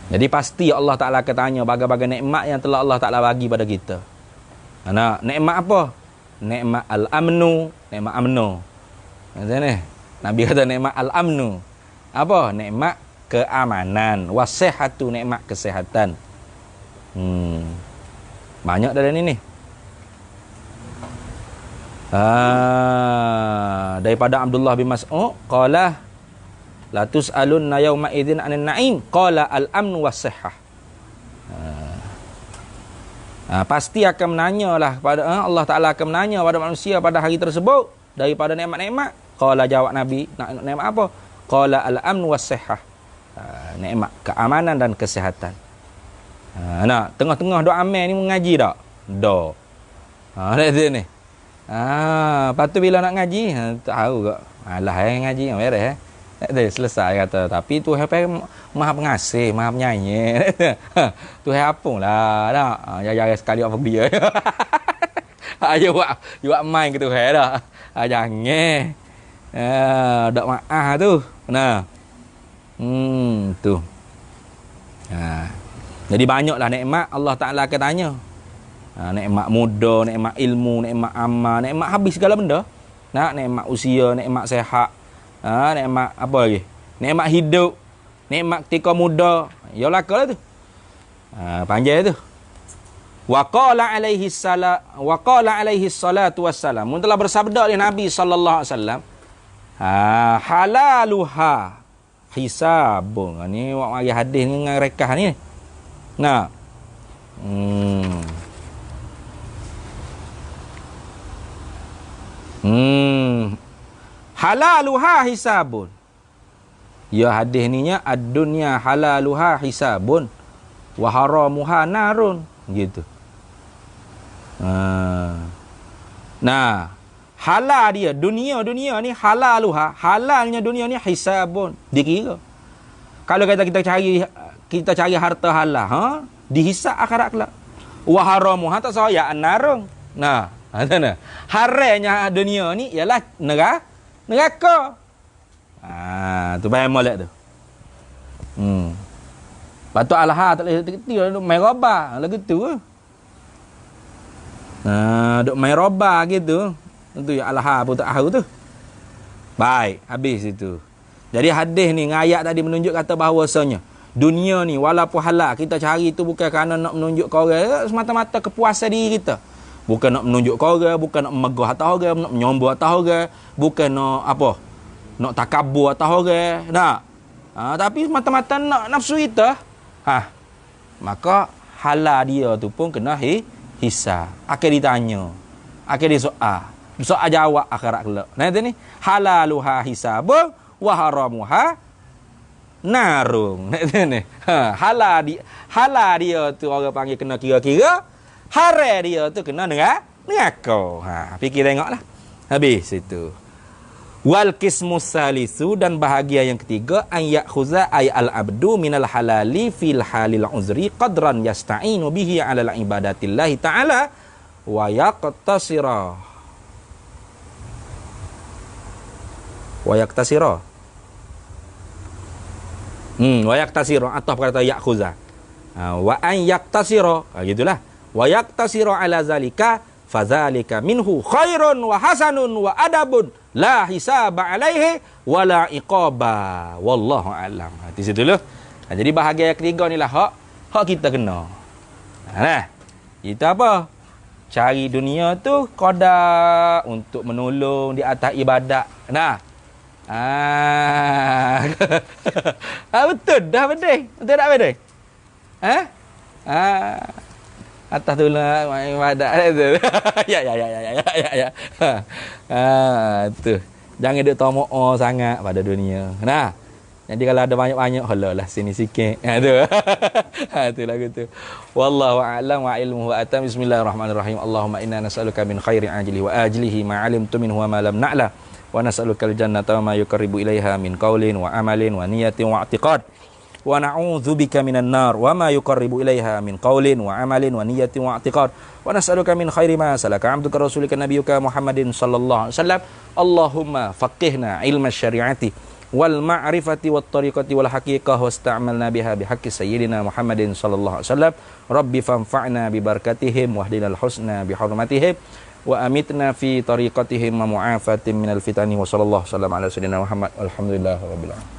Jadi pasti Allah Ta'ala akan tanya bagai-bagai nikmat yang telah Allah Ta'ala bagi pada kita. Nah, nikmat apa? Nikmat al-amnu, nikmat amnu. Macam ni? Nabi kata nikmat al-amnu. Apa? Nikmat keamanan. Wasihatu, nikmat kesehatan. Banyak dalam ni. Daripada Abdullah bin Mas'ud qala la tus'alunna yawma idzin 'anil na'im qala al-amnu was-sihhah. Pasti akan menanyalah pada Allah Taala akan menanya pada manusia pada hari tersebut daripada nikmat-nikmat. Qala jawab Nabi, nikmat apa? Qala al-amnu was-sihhah. Nikmat keamanan dan kesihatan. Nak tengah-tengah doa amal ni mengaji tak? Dak. Nak ni. Lepas tu bila nak ngaji, tak tahu kak. Alah ngaji beres tak ada selesai kata. Tapi Tuhan Maha Pengasih, Maha Penyayang. Tuhan apung lah tak. Jangan sekali apa dia. Ayo buat main ke Tuhan dah. Jangan. Dak maaf tu. Nah. Tu. Jadi banyaklah nikmat Allah Taala akan tanya. Nikmat muda, nikmat ilmu, nikmat amal, nikmat habis segala benda. Nikmat usia, nikmat sehat. Nikmat apa lagi? Nikmat hidup, nikmat ketika muda. Ya lakalah tu. Panjang tu. Wa qala alaihi salatu wassalam. Mun telah bersabda oleh Nabi sallallahu alaihi wasallam, halaluha hisabun. Ni wak mari hadis ni dengan rekah ni. Nah. Halaluha hisabun. Ya hadis ni nya ad-dunya halaluha hisabun wa haramuha narun gitu. Nah, halal dia dunia ni halaluha, halalnya dunia ni hisabun, dikira. Kalau kita cari harta halal, dihisab akhirat kelak. Wa haramuha tak saya narun. Nah, mana? Haramnya dunia ni ialah neraka. Tu bayang molek tu. Patut alha tak boleh ketik main roba lagu tu. Duk main roba gitu. Tentu ya alha pun tak tahu tu. Baik, habis itu. Jadi hadis ni ayat tadi menunjuk kata bahawasanya dunia ni walaupun halal kita cari tu bukan kerana nak menunjuk ke orang, semata-mata kepuasan diri kita. Bukan nak menunjuk ke orang, bukan nak megah atas orang, nak menyombong atas orang, bukan nak apa? Nak takabur atas orang, tak. Tapi semata-mata nak nafsu kita. Maka halal dia tu pun kena hisab. Akan ditanya. Akan disoal. Soal jawab akhirat kelak. Nanti ni halaluha hisabun wa haramuha narung. Nanti ni. Halal dia tu orang panggil kena kira-kira. Haram dia tu kena neraka. Fikir tengoklah. Habis itu. Wal qismus salisu dan bahagia yang ketiga an yakhuza ay al abdu minal halali fil halil uzri qadran yasta'inu bihi ala ibadatillah ta'ala wa yaqtasira. Wa yaqtasira atau kata yakhuza. Wa an yaqtasira. Gitulah. Wa yaqtasiru ala zalika fadzalika minhu khairun wa hasanun wa adabun la hisaba alaihi wa la iqaba wallahu a'lam. Di situ dulu. Jadi bahagian yang ketiga ni lah hak kita kena. Kita apa? Cari dunia tu qada untuk menolong di atas ibadat. Betul dah betul. Betul tak betul? Atas tu lah ibadat tu. Ya. Tu. Jangan duk tomoh sangat pada dunia. Jadi kalau ada banyak-banyak halalah sini sikit. Tu. Tu lagu tu. Wallahu a'lam wa ilmuhu atam. Bismillahirrahmanirrahim. Allahumma inna nas'aluka min khairi ajlihi wa ajlihi ma 'alimtu minhu wa ma lam na'lam. Wa nas'alukal jannata wa ma yuqarribu ilaiha min qaulin wa amalin wa niyatin wa i'tiqad. Wa na'udzubika minan nar wa ma yuqarribu ilaiha min qaulin wa amalin wa niyatin wa i'tiqad wa nas'aluka min khairi ma salaka 'abduka rasulika nabiyyuka Muhammadin sallallahu alaihi wasallam. Allahumma faqihna ilma syari'ati wal ma'rifati wat tariqati wal haqiqah wasta'malna biha bihaqqi sayyidina Muhammadin sallallahu alaihi wasallam. Rabbi fanfa'na bi barakatihim wahdinal husna bi hurmatihim wa amitna fi tariqatihim wa mu'afatin minal fitani wa sallallahu alaihi wasallam ala sayyidina Muhammad. Alhamdulillah rabbil alamin.